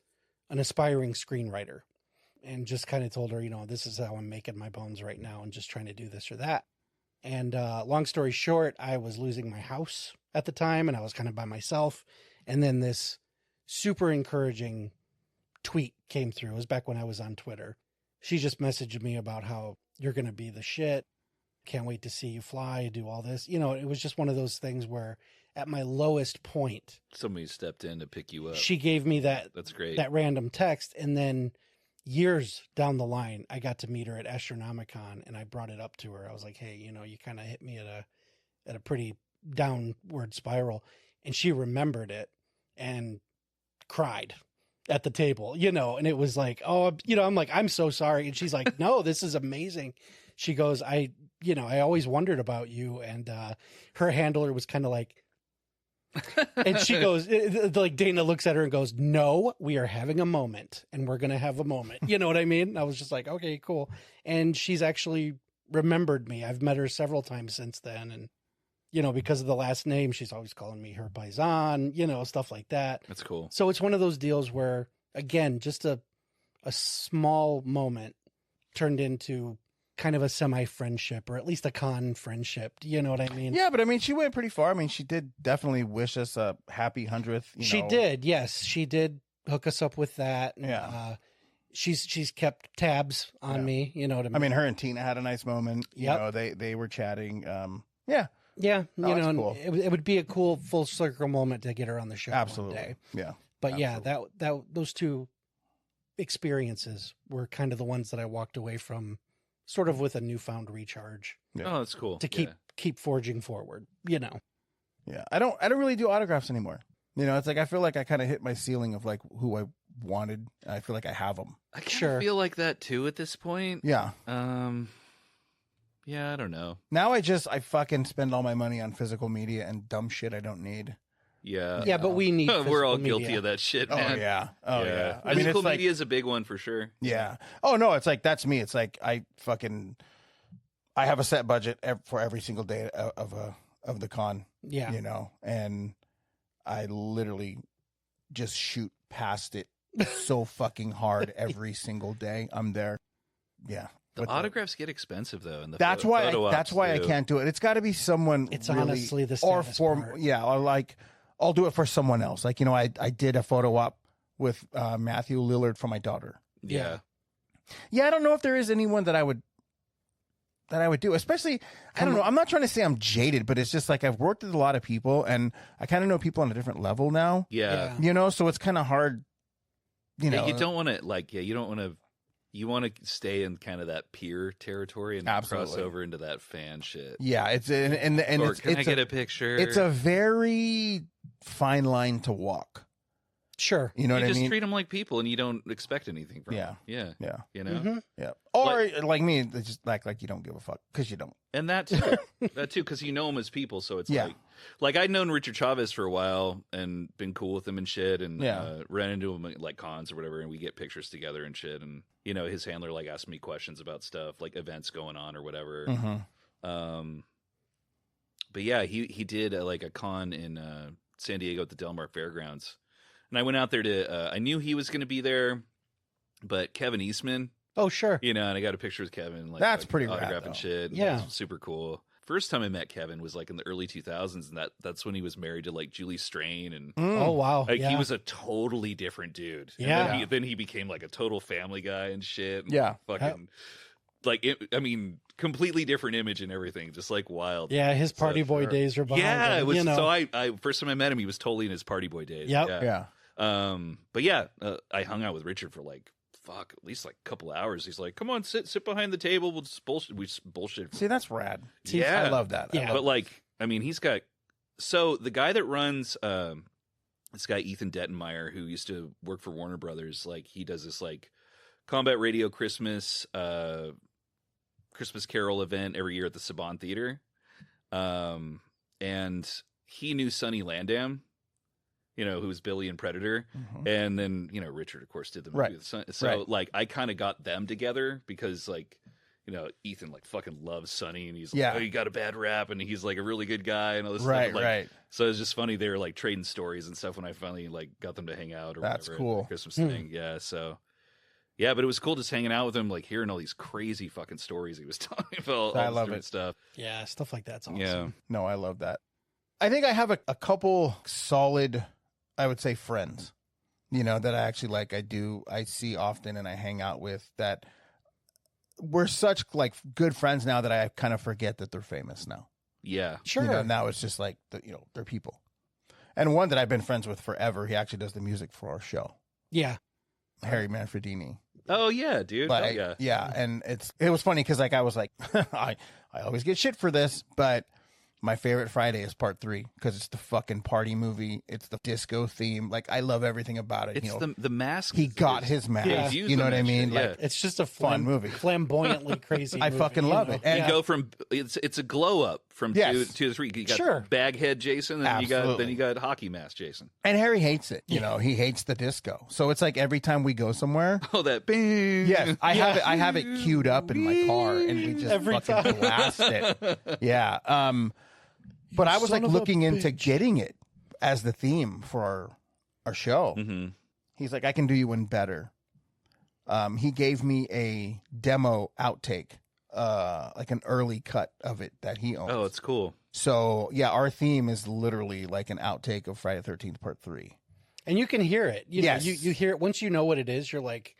an aspiring screenwriter and just kind of told her, this is how I'm making my bones right now and just trying to do this or that. And long story short, I was losing my house at the time and I was kind of by myself. And then this super encouraging tweet came through. It was back when I was on Twitter. She just messaged me about how you're going to be the shit. Can't wait to see you fly, do all this. It was just one of those things where at my lowest point, Somebody stepped in to pick you up. she gave me That's great. that random text. And then years down the line, I got to meet her at Astronomicon and I brought it up to her. I was like, hey, you kind of hit me at a pretty downward spiral. And she remembered it and cried at the table, and it was like, oh, I'm like, I'm so sorry. And she's like, no, this is amazing. She goes, I always wondered about you. And her handler was kind of like, and she goes, like Dana looks at her and goes, no, we are having a moment and we're going to have a moment. You know what I mean? I was just like, okay, cool. And she's actually remembered me. I've met her several times since then. And, because of the last name, she's always calling me her paisan, stuff like that. That's cool. So it's one of those deals where, again, just a small moment turned into kind of a semi-friendship or at least a con friendship. Do you know what I mean? Yeah, but I mean, she went pretty far. I mean, she did definitely wish us a happy 100th. She did. Yes, she did hook us up with that. Yeah. She's kept tabs on me. You know what I mean? I mean, her and Tina had a nice moment. Yep. They were chatting. Yeah. Yeah. that's and cool. it would be a cool full circle moment to get her on the show. Absolutely. One day. Yeah. But absolutely. yeah, those two experiences were kind of the ones that I walked away from sort of with a newfound recharge Yeah. Oh, that's cool. to keep forging forward, you know. Yeah, I don't really do autographs anymore. You know, it's like I feel like I kind of hit my ceiling of like who I wanted. I feel like I have them. I kind of Sure. feel like that too at this point. Yeah. Yeah, I don't know. Now I fucking spend all my money on physical media and dumb shit I don't need. Yeah. Yeah, but we need We're all physical guilty media. of that shit, Oh man. yeah. Oh yeah. I mean, Physical it's like media is a big one for sure. yeah. Oh no, it's like that's me. It's like I have a set budget for every single day of the con. Yeah. You know, and I literally just shoot past it so fucking hard every single day. I'm there. Yeah. The With autographs get expensive though, and the That's photo why ops I too. can't do it. It's got to be someone. It's really, honestly the or saddest for part. yeah, or like I'll do it for someone else. Like, you know, I did a photo op with Matthew Lillard for my daughter. Yeah. Yeah, I don't know if there is anyone that I would do. Especially, I don't know. I'm not trying to say I'm jaded, but it's just like I've worked with a lot of people, and I kind of know people on a different level now. Yeah. You know, so it's kind of hard. You know, You don't want to you don't want to. You want to stay in kind of that peer territory and not cross Absolutely. over into that fan shit. Yeah, it's and Or it's can I it's get a picture? it's a very fine line to walk. Sure. You know you what I just mean? treat them like people, and you don't expect anything from Yeah. them. Yeah, Yeah. you know, Mhm. Yeah. Or like me, they just act like you don't give a fuck because you don't. and that too, because you know them as people. So it's Yeah. like I'd known Richard Chavez for a while and been cool with him and shit, and Yeah. ran into him at like cons or whatever, and we get pictures together and shit, and you know his handler like asked me questions about stuff like events going on or whatever. Mm-hmm. But yeah, he did like a con in San Diego at the Del Mar Fairgrounds, and I went out there to. I knew he was going to be there, but Kevin Eastman, Oh, sure. you know, and I got a picture with Kevin. Like That's like, pretty rad, autograph though. and shit. And Yeah. it was super cool. First time I met Kevin was like in the early 2000s, and that's when he was married to like Julie Strain, and Oh, wow. like yeah. he was a totally different dude. And Yeah. then he became like a total family guy and shit. And Yeah. fucking like I mean, completely different image and everything, just like wild. Yeah, his party boy sure. days are behind Yeah, him, it was. you know. So I first time I met him, he was totally in his party boy days. Yep. Yeah. Yeah. But yeah, I hung out with Richard for like at least like a couple hours. He's like, "Come on, sit behind the table. We'll just bullshit." We just bullshit. See, that's rad. Yeah, I love that. I Yeah. love But like, I mean, he's got. So the guy that runs this guy Ethan Dettenmeyer, who used to work for Warner Brothers, like he does this like combat radio Christmas Carol event every year at the Saban Theater, and he knew Sonny Landam, you know, who's Billy in Predator, Mhm. and then you know Richard, of course, did the movie. Right. With Son- So Right. like I kind of got them together because like. You know, Ethan like fucking loves Sonny, and he's like, Yeah. "Oh, you got a bad rap," and he's like a really good guy, and all this Right, stuff. Like, right. so it was just funny. They were like trading stories and stuff when I finally like got them to hang out or That's whatever at cool. the Christmas Hmm. thing. Yeah, so yeah, but it was cool just hanging out with him, like hearing all these crazy fucking stories he was telling about all I this love different it. stuff. Yeah, stuff like that's awesome. Yeah, No, I love that. I think I have a couple solid, I would say, friends, you know, that I actually like. I see often and I hang out with that. We're such like good friends now that I kind of forget that they're famous now. yeah, Sure. You know, now it's just like, they're people. And one that I've been friends with forever, he actually does the music for our show, Yeah. Harry Manfredini. oh yeah, dude, But yeah, and it was funny because like I was like, I always get shit for this, but my favorite Friday is part 3 because it's the fucking party movie. It's the disco theme. Like I love everything about it. it's you know, the mask. he got his mask. Yeah. He's used You know them what I and mean? shit, Like yeah. It's just a Fun movie. flamboyantly crazy I movie, fucking you love know? it. And- You Yeah. go from it's a glow up from Yes. 2 to 3. You got Sure. Baghead Jason, and Absolutely. then you got hockey mask Jason. and Harry hates it. You know, he hates the disco. So it's like every time we go somewhere. Oh, that bing. Yes, I have it queued up in my car, and we just Every fucking time. blast it. Yeah. But I was son like of a looking into bitch. getting it as the theme for our show. Mm-hmm. He's like, I can do you one better. He gave me a demo outtake, like an early cut of it that he owns. Oh, it's cool. So yeah, our theme is literally like an outtake of Friday the 13th Part 3. And you can hear it. You Yes. know, you hear it once you know what it is, you're like,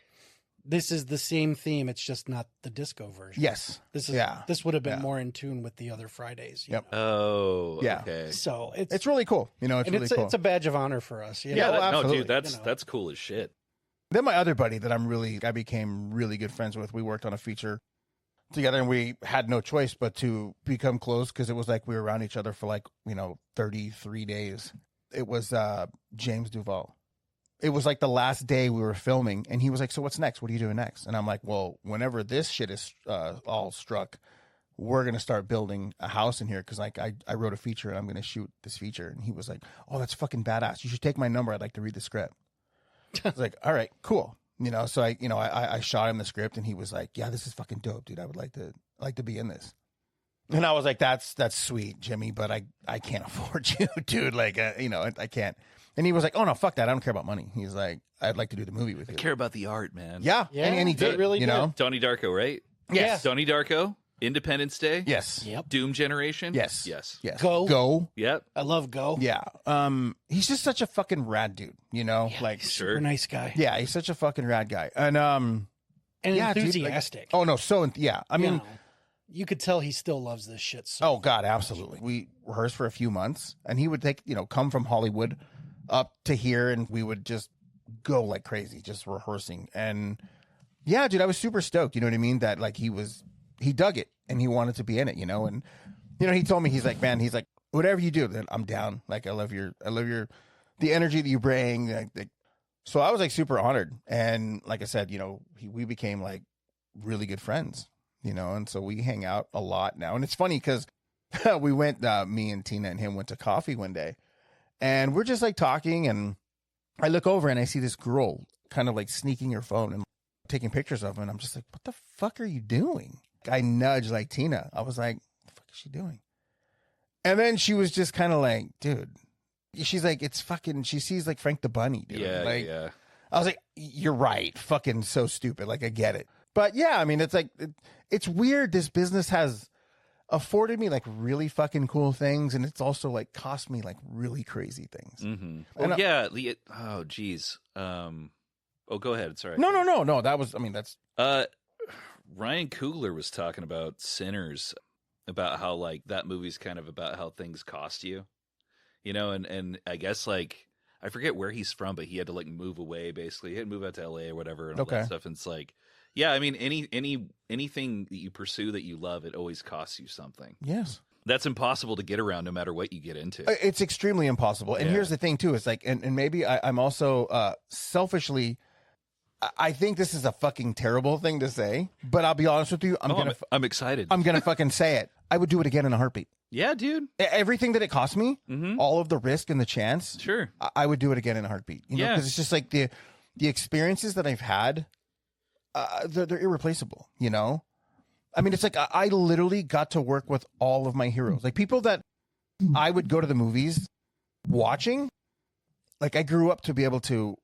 this is the same theme, it's just not the disco version. Yes. This is Yeah. this would have been Yeah. more in tune with the other Fridays. you Yep. know? Oh, Yeah. okay. So It's really cool. You know, it's and really cool. it's a badge of honor for us. You Yeah, know? well, no, absolutely. dude, that's You know. that's cool as shit. Then my other buddy that I became really good friends with, we worked on a feature together, and we had no choice but to become close because it was like we were around each other for like, 33 days. It was James Duval. It was like the last day we were filming, and he was like, so what's next? What are you doing next? And I'm like, well, whenever this shit is all struck, we're going to start building a house in here because like I wrote a feature and I'm going to shoot this feature. And he was like, oh, that's fucking badass. You should take my number. I'd like to read the script. I was like, all right, cool. So I shot him the script, and he was like, yeah, this is fucking dope, dude. I would like to be in this. And I was like, that's sweet, Jimmy, but I can't afford you, dude. Like, I can't. And he was like, oh no, fuck that. I don't care about money. He's like, I'd like to do the movie with you. I care about the art, man. Yeah. And he did, really did. Donnie Darko, right? Yes. Donnie Darko, Independence Day. Yes. Yep. Doom Generation. Yes. Yes. Go. Yep. I love Go. Yeah. He's just such a fucking rad dude, like, Sure. Super nice guy. yeah, he's such a fucking rad guy. And, And yeah, dude, like- enthusiastic. oh no. So, yeah, I mean, you could tell he still loves this shit. So oh God, absolutely. We rehearsed for a few months, and he would come from Hollywood up to here, and we would just go like crazy, just rehearsing. And yeah, dude, I was super stoked. You know what I mean? That like he dug it, and he wanted to be in it. And he told me, he's like, man, he's like, whatever you do, then I'm down. Like I love the energy that you bring. Like, so I was like super honored, and like I said, we became like really good friends. And so we hang out a lot now. And it's funny because we went, me and Tina and him went to coffee one day, and we're just like talking, and I look over and I see this girl kind of like sneaking her phone and taking pictures of him. And I'm just like, what the fuck are you doing? I nudged like Tina. I was like, what the fuck is she doing? And then she was just kind of like, dude, she's like, it's fucking, she sees like Frank the Bunny, dude. Yeah. Like, Yeah. I was like, you're right. Fucking so stupid. Like, I get it. But yeah, I mean, it's like, it's weird. This business has afforded me like really fucking cool things, and it's also like cost me like really crazy things. Mm-hmm. And Oh, yeah. Oh, geez. Go ahead. Sorry. No. That was, I mean, that's, Ryan Coogler was talking about Sinners, about how like that movie's kind of about how things cost you, and I guess like, I forget where he's from, but he had to like move away. Basically, he had to move out to LA or whatever, and all that stuff. And it's like, yeah, I mean, anything that you pursue that you love, it always costs you something. yes. That's impossible to get around, no matter what you get into. It's extremely impossible. And Yeah. here's the thing too, it's like, and maybe I'm also selfishly, I think this is a fucking terrible thing to say, but I'll be honest with you. I'm excited. I'm going to fucking say it. I would do it again in a heartbeat. Yeah, dude. Everything that it cost me, Mm-hmm. all of the risk and the chance, Sure. I would do it again in a heartbeat. Yeah. Because it's just like the experiences that I've had, they're irreplaceable. I mean, it's like I literally got to work with all of my heroes, like people that I would go to the movies watching. Like I grew up to be able to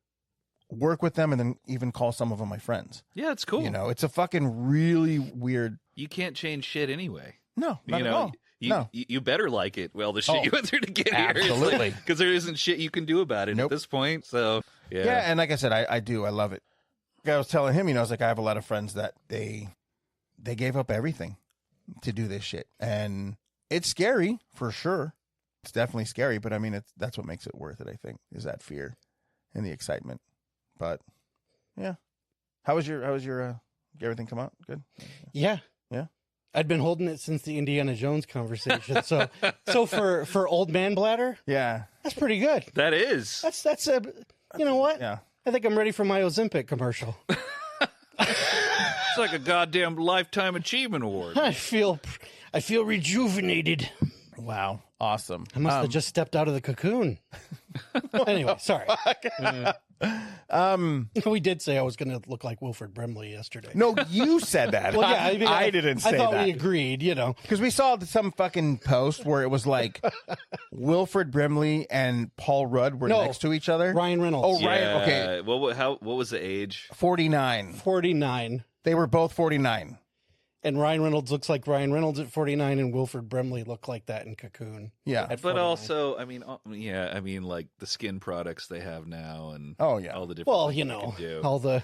work with them, and then even call some of them my friends. Yeah, it's cool. It's a fucking really weird. You can't change shit anyway. No, not at all. No. You better like it. Well, the shit Oh, you went through to get absolutely. here. Because there isn't shit you can do about it Nope. at this point. So, yeah. Yeah, and like I said, I do. I love it. Like I was telling him, I was like, I have a lot of friends that they gave up everything to do this shit. And it's scary, for sure. It's definitely scary, but I mean, that's what makes it worth it, I think, is that fear and the excitement. But, yeah. How was your everything come out? Good? Yeah. Yeah? I'd been holding it since the Indiana Jones conversation. So for old man bladder, Yeah. that's pretty good. That is. That's a, you know what? Yeah. I think I'm ready for my Ozempic commercial. It's like a goddamn Lifetime Achievement Award. I feel rejuvenated. Wow. Awesome. I must have just stepped out of the cocoon. Anyway, sorry. We did say I was going to look like Wilford Brimley yesterday. No, you said that. Well, yeah, I mean, I didn't say I thought that. we agreed, Because we saw some fucking post where it was like Wilford Brimley and Paul Rudd were next to each other. Ryan Reynolds. Oh, Ryan. Okay. What was the age? 49. 49. They were both 49. And Ryan Reynolds looks like Ryan Reynolds at 49, and Wilford Brimley looked like that in Cocoon. Yeah. At But 49. also, I mean, like the skin products they have now, and Oh, yeah. all the different. Well, things you they know, can do. all the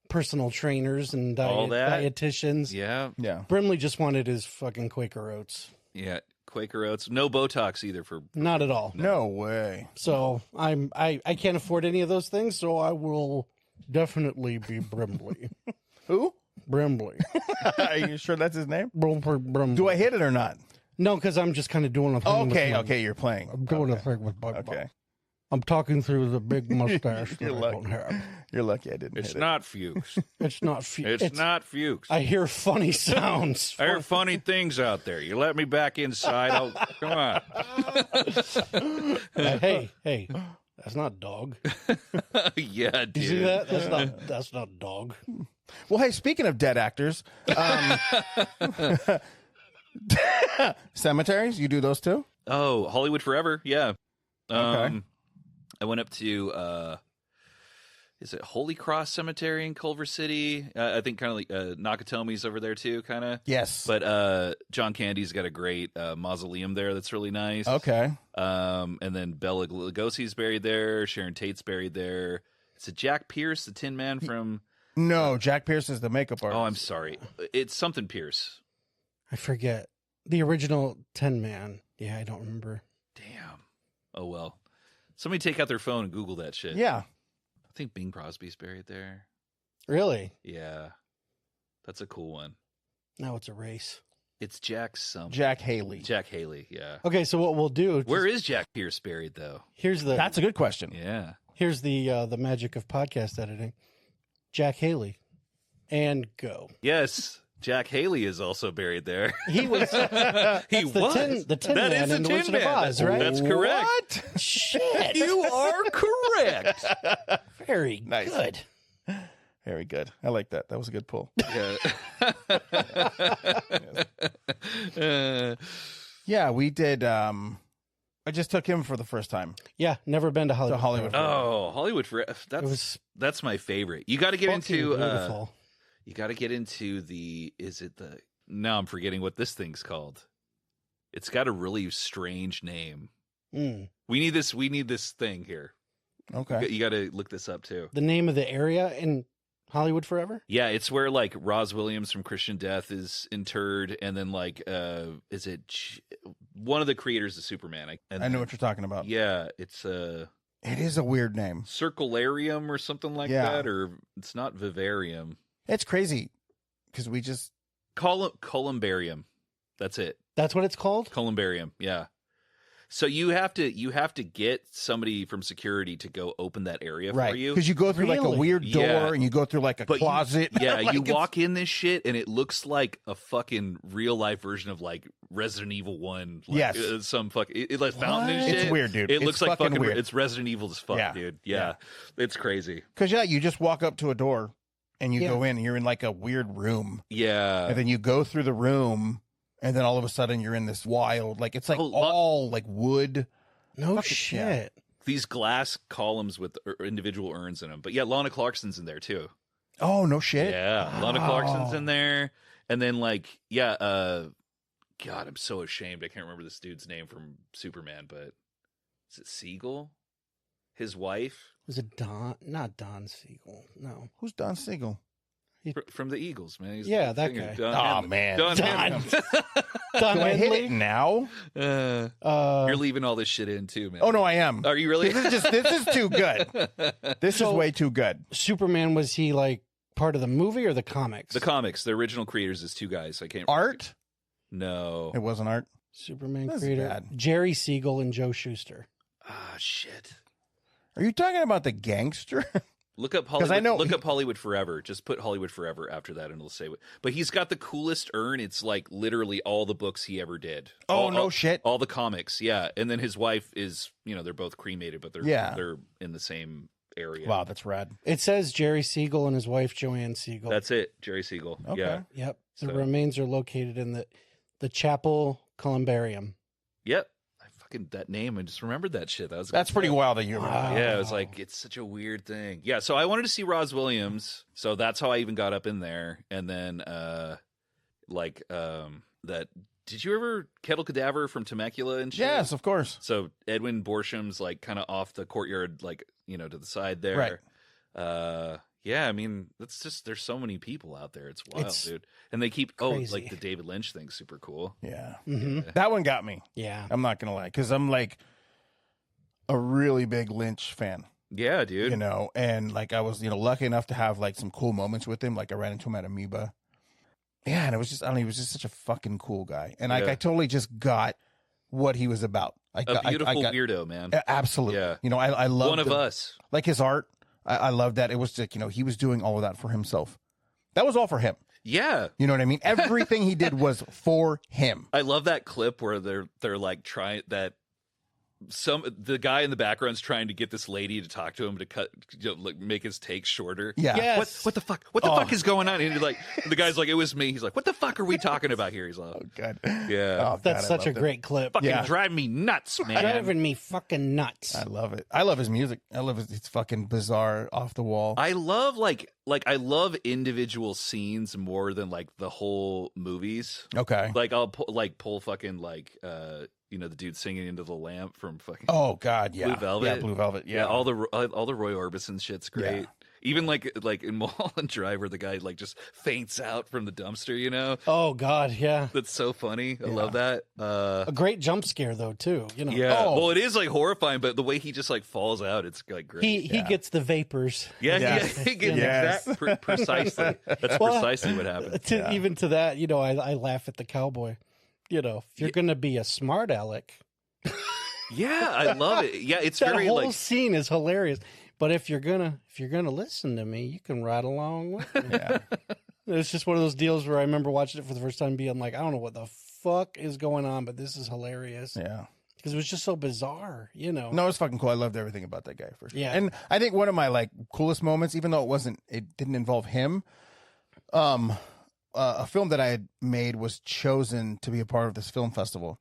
personal trainers and All that. dietitians. Yeah, Yeah. Brimley just wanted his fucking Quaker Oats. yeah. Quaker Oats, no Botox either for. Not at all. No way. So I can't afford any of those things, so I will definitely be Brimley. Who? Brimley. Are you sure that's his name? Brimley. Do I hit it or not? No, because I'm just kind of doing a thing. Okay, you're playing. I'm doing a thing with my Okay. I'm talking through the big mustache that You're I lucky. don't have. You're lucky I didn't It's hit it. not Fuchs. It's not. It's not Fuchs. I hear funny sounds. I hear funny things out there. You let me back inside. Come on. Hey, that's not dog. Yeah, dude. You see that? That's not dog. Well, hey, speaking of dead actors, cemeteries, you do those too? Oh, Hollywood Forever. Yeah. Okay. I went up to is it Holy Cross Cemetery in Culver City? I think kind of like Nakatomi's over there too, kind of. Yes. But John Candy's got a great mausoleum there that's really nice. Okay. And then Bela Lugosi's buried there. Sharon Tate's buried there. Is it Jack Pierce, the Tin Man from? No, Jack Pierce is the makeup artist. Oh, I'm sorry. It's something Pierce. I forget the original 10 Man. Yeah, I don't remember. Damn. Oh well. Somebody take out their phone and Google that shit. Yeah. I think Bing Crosby's buried there. Really? Yeah. That's a cool one. Now it's a race. It's Jack something. Jack Haley. Jack Haley, yeah. Okay, so what we'll do? Where is Jack Pierce buried though? Here's the. That's a good question. Yeah. Here's the magic of podcast editing. Jack Haley, and go. Yes. Jack Haley is also buried there. He was. He was. The Tin That Man is the in the Tin Wizard Man. of Oz, right? That's correct. What? Shit. You are correct. Very Nice. good. Very good. I like that. That was a good pull. Yeah. Yeah, we did. I just took him for the first time Yeah, never been to Hollywood. to Hollywood. Oh, Hollywood Forever. It was That's my favorite. You got to get fucking into. beautiful. You got to get into the. Is it the? No, I'm forgetting what this thing's called. It's got a really strange name. Mm. We need this. We need this thing here. Okay. You got to look this up too. The name of the area in Hollywood Forever? Yeah, it's where like Roz Williams from Christian Death is interred, and then like, is it one of the creators of Superman? I know what you're talking about. Yeah, it's It is a weird name. Circularium or something like Yeah. that, or it's not Vivarium. It's crazy because we just. Columbarium. That's it. That's what it's called? Columbarium. Yeah. So you have to get somebody from security to go open that area Right. for you. Because you go through like a Really? weird door Yeah. and you go through like a But closet. Yeah, Like, you it's- walk in this shit and it looks like a fucking real life version of like Resident Evil 1. Like, Yes. Some fucking it like fountain and What? shit. It's weird, dude. It It's looks like fucking fucking weird. It's Resident Evil as fuck, Yeah. dude. Yeah. It's crazy. Because, yeah, you just walk up to a door and you Yeah. go in and you're in like a weird room. Yeah. And then you go through the room and then all of a sudden you're in this wild, like it's like all like wood. No Fuck it, shit. These glass columns with individual urns in them. But yeah, Lana Clarkson's in there too. Oh, no shit. Yeah, Lana Wow. Clarkson's in there, and then like, yeah, God, I'm so ashamed. I can't remember this dude's name from Superman, but is it Siegel? His wife Was it Don? Not Don Siegel. No. Who's Don Siegel? from the Eagles, man. He's Yeah, the that singer. guy. Don Oh, Henley. man. Don Don. Henley. Don Do I hit it Henley? now? You're leaving all this shit in too, man. Oh, no, I am. Are you really? This is too good. This is So- way too good. Superman, was he like part of the movie or the comics? The comics, the original creators is two guys. I can't. Art? No. It wasn't art. Superman That's creator. bad. Jerry Siegel and Joe Shuster. Ah, shit. Are you talking about the gangster? Look up 'Cause Hollywood. I know look he- up Hollywood Forever. Just put Hollywood Forever after that, and it'll say what. But he's got the coolest urn. It's like literally all the books he ever did. Oh, no shit. All the comics, yeah. And then his wife is, they're both cremated, but they're in the same area. Wow, that's rad. It says Jerry Siegel and his wife Joanne Siegel. That's it, Jerry Siegel. Okay. Yeah. Yep. The So- remains are located in the Chapel Columbarium. Yep. That name. I just remembered that shit. That's pretty wild that you remember. Wow. that. Yeah, it was like, it's such a weird thing. Yeah, so I wanted to see Roz Williams, so that's how I even got up in there. And then, that, did you ever Kettle Cadaver from Temecula and shit? Yes, of course. So Edwin Borsham's like kind of off the courtyard, like, to the side there. Right. Yeah, I mean, that's just, there's so many people out there. It's wild, It's dude. And they keep, crazy. like the David Lynch thing's super cool. Yeah. Mm-hmm. That one got me. Yeah. I'm not going to lie. Because I'm like a really big Lynch fan. Yeah, dude. You know, and like I was, lucky enough to have like some cool moments with him. Like I ran into him at Amoeba. Yeah, and it was just, I don't know, he was just such a fucking cool guy. And like Yeah. I totally just got what he was about. I A beautiful weirdo, man. Absolutely. Yeah. I love One of us. like his art. I love that. It was like, he was doing all of that for himself. That was all for him. Yeah. You know what I mean? Everything he did was for him. I love that clip where they're like trying that the guy in the background's trying to get this lady to talk to him to cut, like make his take shorter. Yeah. Yes. What the fuck? What the fuck is going on? And like the guy's like, it was me. He's like, what the fuck are we talking about here? He's like, Oh, God. yeah. Oh, That's God, such a great clip. Fucking Yeah. drive me nuts, man. Driving me fucking nuts. I love it. I love his music. I love his fucking bizarre, off the wall. I love like I love individual scenes more than like the whole movies. Okay. Like I'll pull fucking like the dude singing into the lamp from fucking Oh God, yeah. Blue Velvet. Yeah, Blue Velvet. Yeah. all the Roy Orbison shit's great. Yeah. Even like in Mulholland Drive where the guy like just faints out from the dumpster, Oh God, yeah. That's so funny. I love that. A great jump scare though too. Yeah. Oh. Well, it is like horrifying, but the way he just like falls out, it's like great. He gets the vapors. yeah, Yes. he gets Yes. precisely. That's Well, precisely what happened. Even to that, I laugh at the cowboy. If you're gonna be a smart aleck, Yeah, I love it. Yeah, it's that very whole like scene is hilarious. But if you're gonna listen to me, you can ride along with me. Yeah. It's just one of those deals where I remember watching it for the first time, being like, I don't know what the fuck is going on, but this is hilarious. Yeah. Because it was just so bizarre, No, it was fucking cool. I loved everything about that guy for sure. Yeah. And I think one of my like coolest moments, even though it didn't involve him, a film that I had made was chosen to be a part of this film festival.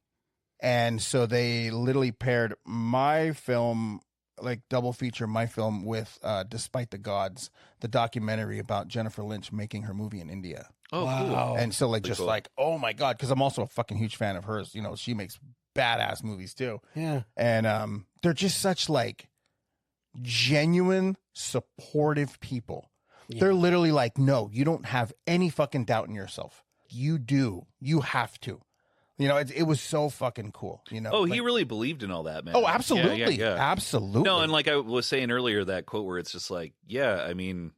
And so they literally paired my film, like double feature my film with Despite the Gods, the documentary about Jennifer Lynch making her movie in India. oh Wow. And so like Pretty just cool. like, oh my God, because I'm also a fucking huge fan of hers. She makes badass movies too. Yeah. And they're just such like genuine, supportive people. Yeah. They're literally like, no, you don't have any fucking doubt in yourself. You do. You have to. It was so fucking cool. Oh, he like- really believed in all that, man. Oh, absolutely. Yeah. Absolutely. No, and like I was saying earlier, that quote where it's just like, yeah, I mean,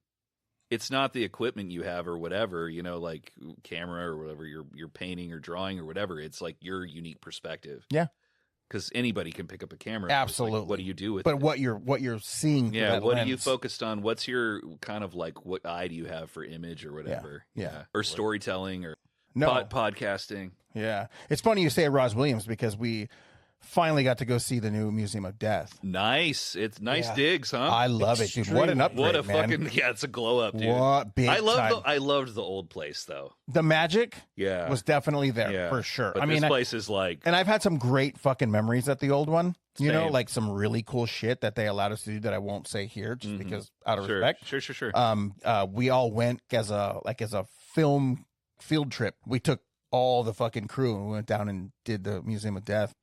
it's not the equipment you have or whatever, like camera or whatever you're painting or drawing or whatever. It's like your unique perspective. Yeah. Because anybody can pick up a camera. It's Absolutely. like, what do you do with But it? what you're seeing through Yeah, that what are lens. you focused on? What's your kind of like, what eye do you have for image or whatever? Yeah. Or storytelling or No. podcasting. Yeah. It's funny you say Roz Williams because we finally got to go see the new Museum of Death. Nice. It's nice Yeah. digs, huh? I love it, dude. What an upgrade, What a man. fucking, yeah, it's a glow up, dude. What big I time. loved the old place though. The magic Yeah. was definitely there Yeah. for sure. But I mean, this place is like, and I've had some great fucking memories at the old one. Same. Like some really cool shit that they allowed us to do that I won't say here just because out of sure, respect. sure. We all went as a film field trip. We took all the fucking crew and we went down and did the Museum of Death.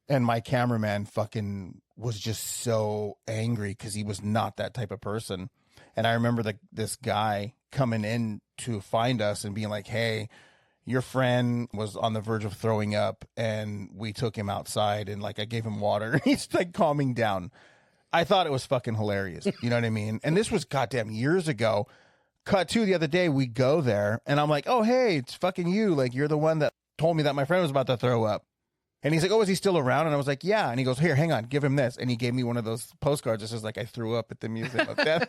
And my cameraman fucking was just so angry because he was not that type of person. And I remember this guy coming in to find us and being like, hey, your friend was on the verge of throwing up and we took him outside and like I gave him water. He's like calming down. I thought it was fucking hilarious. You know what I mean? And this was goddamn years ago. Cut to the other day, we go there and I'm like, oh, hey, it's fucking you. Like, you're the one that told me that my friend was about to throw up. And he's like, oh, is he still around? And I was like, yeah. And he goes, here, hang on, give him this. And he gave me one of those postcards that says like, I threw up at the Museum of Death.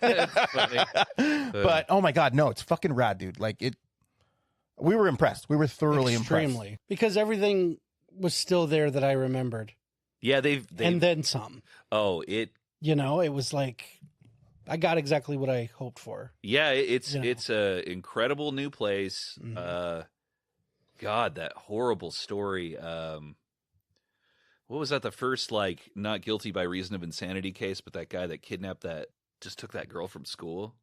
But oh my God, no, it's fucking rad, dude. Like we were impressed. We were thoroughly Extremely. impressed. Because everything was still there that I remembered. Yeah, they've And then some. oh, it It was like, I got exactly what I hoped for. yeah, it's You know. it's a incredible new place. Mhm. God, that horrible story. What was that? The first like not guilty by reason of insanity case, but that guy that kidnapped that just took that girl from school.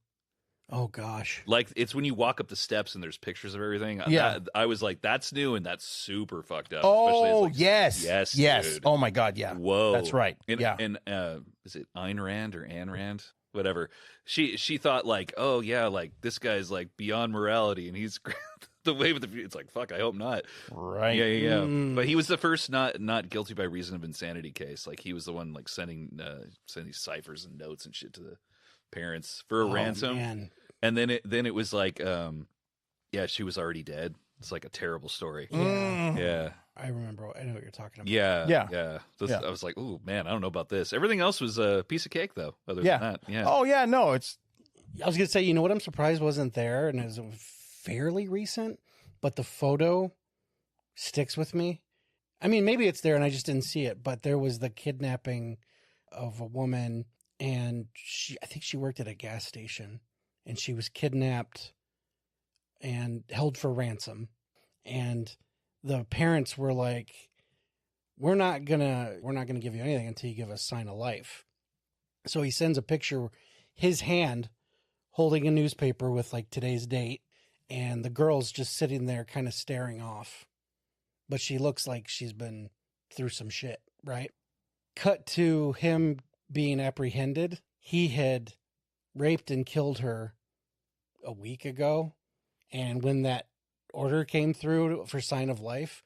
Oh gosh. Like it's when you walk up the steps and there's pictures of everything. Yeah. I was like, that's new and that's super fucked up. especially as, Oh, like, yes. yes, dude. Oh my God. Yeah. Whoa, That's right. And, Yeah. and is it Ayn Rand or Anne Rand? Whatever. She thought like, oh yeah, like this guy's like beyond morality, and he's the way with it's like, fuck, I hope not. Right. Yeah. But he was the first not guilty by reason of insanity case. Like he was the one like sending these ciphers and notes and shit to the parents for a ransom. Man. And then it was like, yeah, she was already dead. It's like a terrible story. Yeah. I remember. I know what you're talking about. Yeah. I was like, ooh, man, I don't know about this. Everything else was a piece of cake, though. Other than that, yeah. Oh yeah, no, it's. I was gonna say, you know what? I'm surprised wasn't there, and it was fairly recent, but the photo sticks with me. I mean, maybe it's there and I just didn't see it, but there was the kidnapping of a woman, and I think she worked at a gas station, and she was kidnapped and held for ransom, and the parents were like, we're not gonna give you anything until you give us sign of life. So he sends a picture, his hand holding a newspaper with like today's date, and the girl's just sitting there kind of staring off, but she looks like she's been through some shit, right? Cut to him being apprehended. He had raped and killed her a week ago, and when that order came through for sign of life,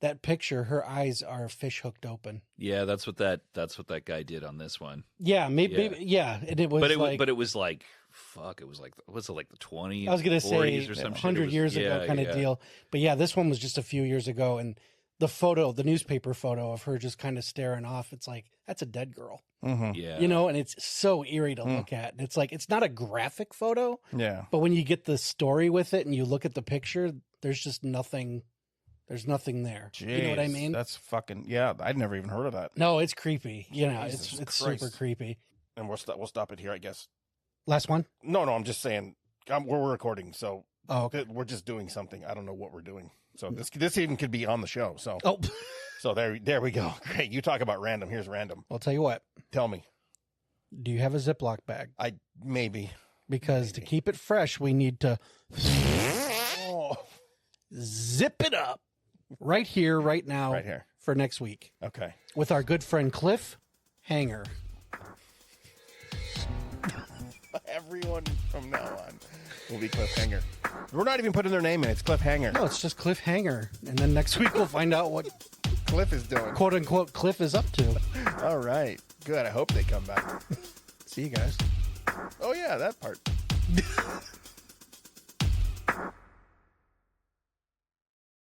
that picture, her eyes are fish hooked open. Yeah, that's what that guy did on this one. Yeah, maybe. Yeah, and it was. But it was like, fuck. It was like, what's it, like the 20s? I was gonna say or some 100 years ago kind of deal. But yeah, this one was just a few years ago, and the photo, the newspaper photo of her just kind of staring off. It's like, that's a dead girl. Mm-hmm. Yeah, you know, and it's so eerie to look at. And it's like, it's not a graphic photo. Yeah, but when you get the story with it and you look at the picture, there's just nothing. There's nothing there. Jeez, you know what I mean? That's fucking, yeah. I'd never even heard of that. No, it's creepy. You know, Jesus it's Christ. super creepy. And we'll stop it here, I guess. Last one? No, I'm just saying, we're recording, so Oh, okay. we're just doing something. I don't know what we're doing. So this even could be on the show. So Oh, so there we go. Great. You talk about random. Here's random. I'll tell you what. Tell me. Do you have a Ziploc bag? Maybe. Because to keep it fresh, we need to Oh. zip it up right here, right now, Right here. for next week Okay. with our good friend Cliff Hanger. Everyone from now on will be Cliffhanger. We're not even putting their name in. It's Cliffhanger. No, it's just Cliff Hanger. And then next week we'll find out what Cliff is doing. quote unquote Cliff is up to. All right. Good. I hope they come back. See you guys. Oh, yeah, that part.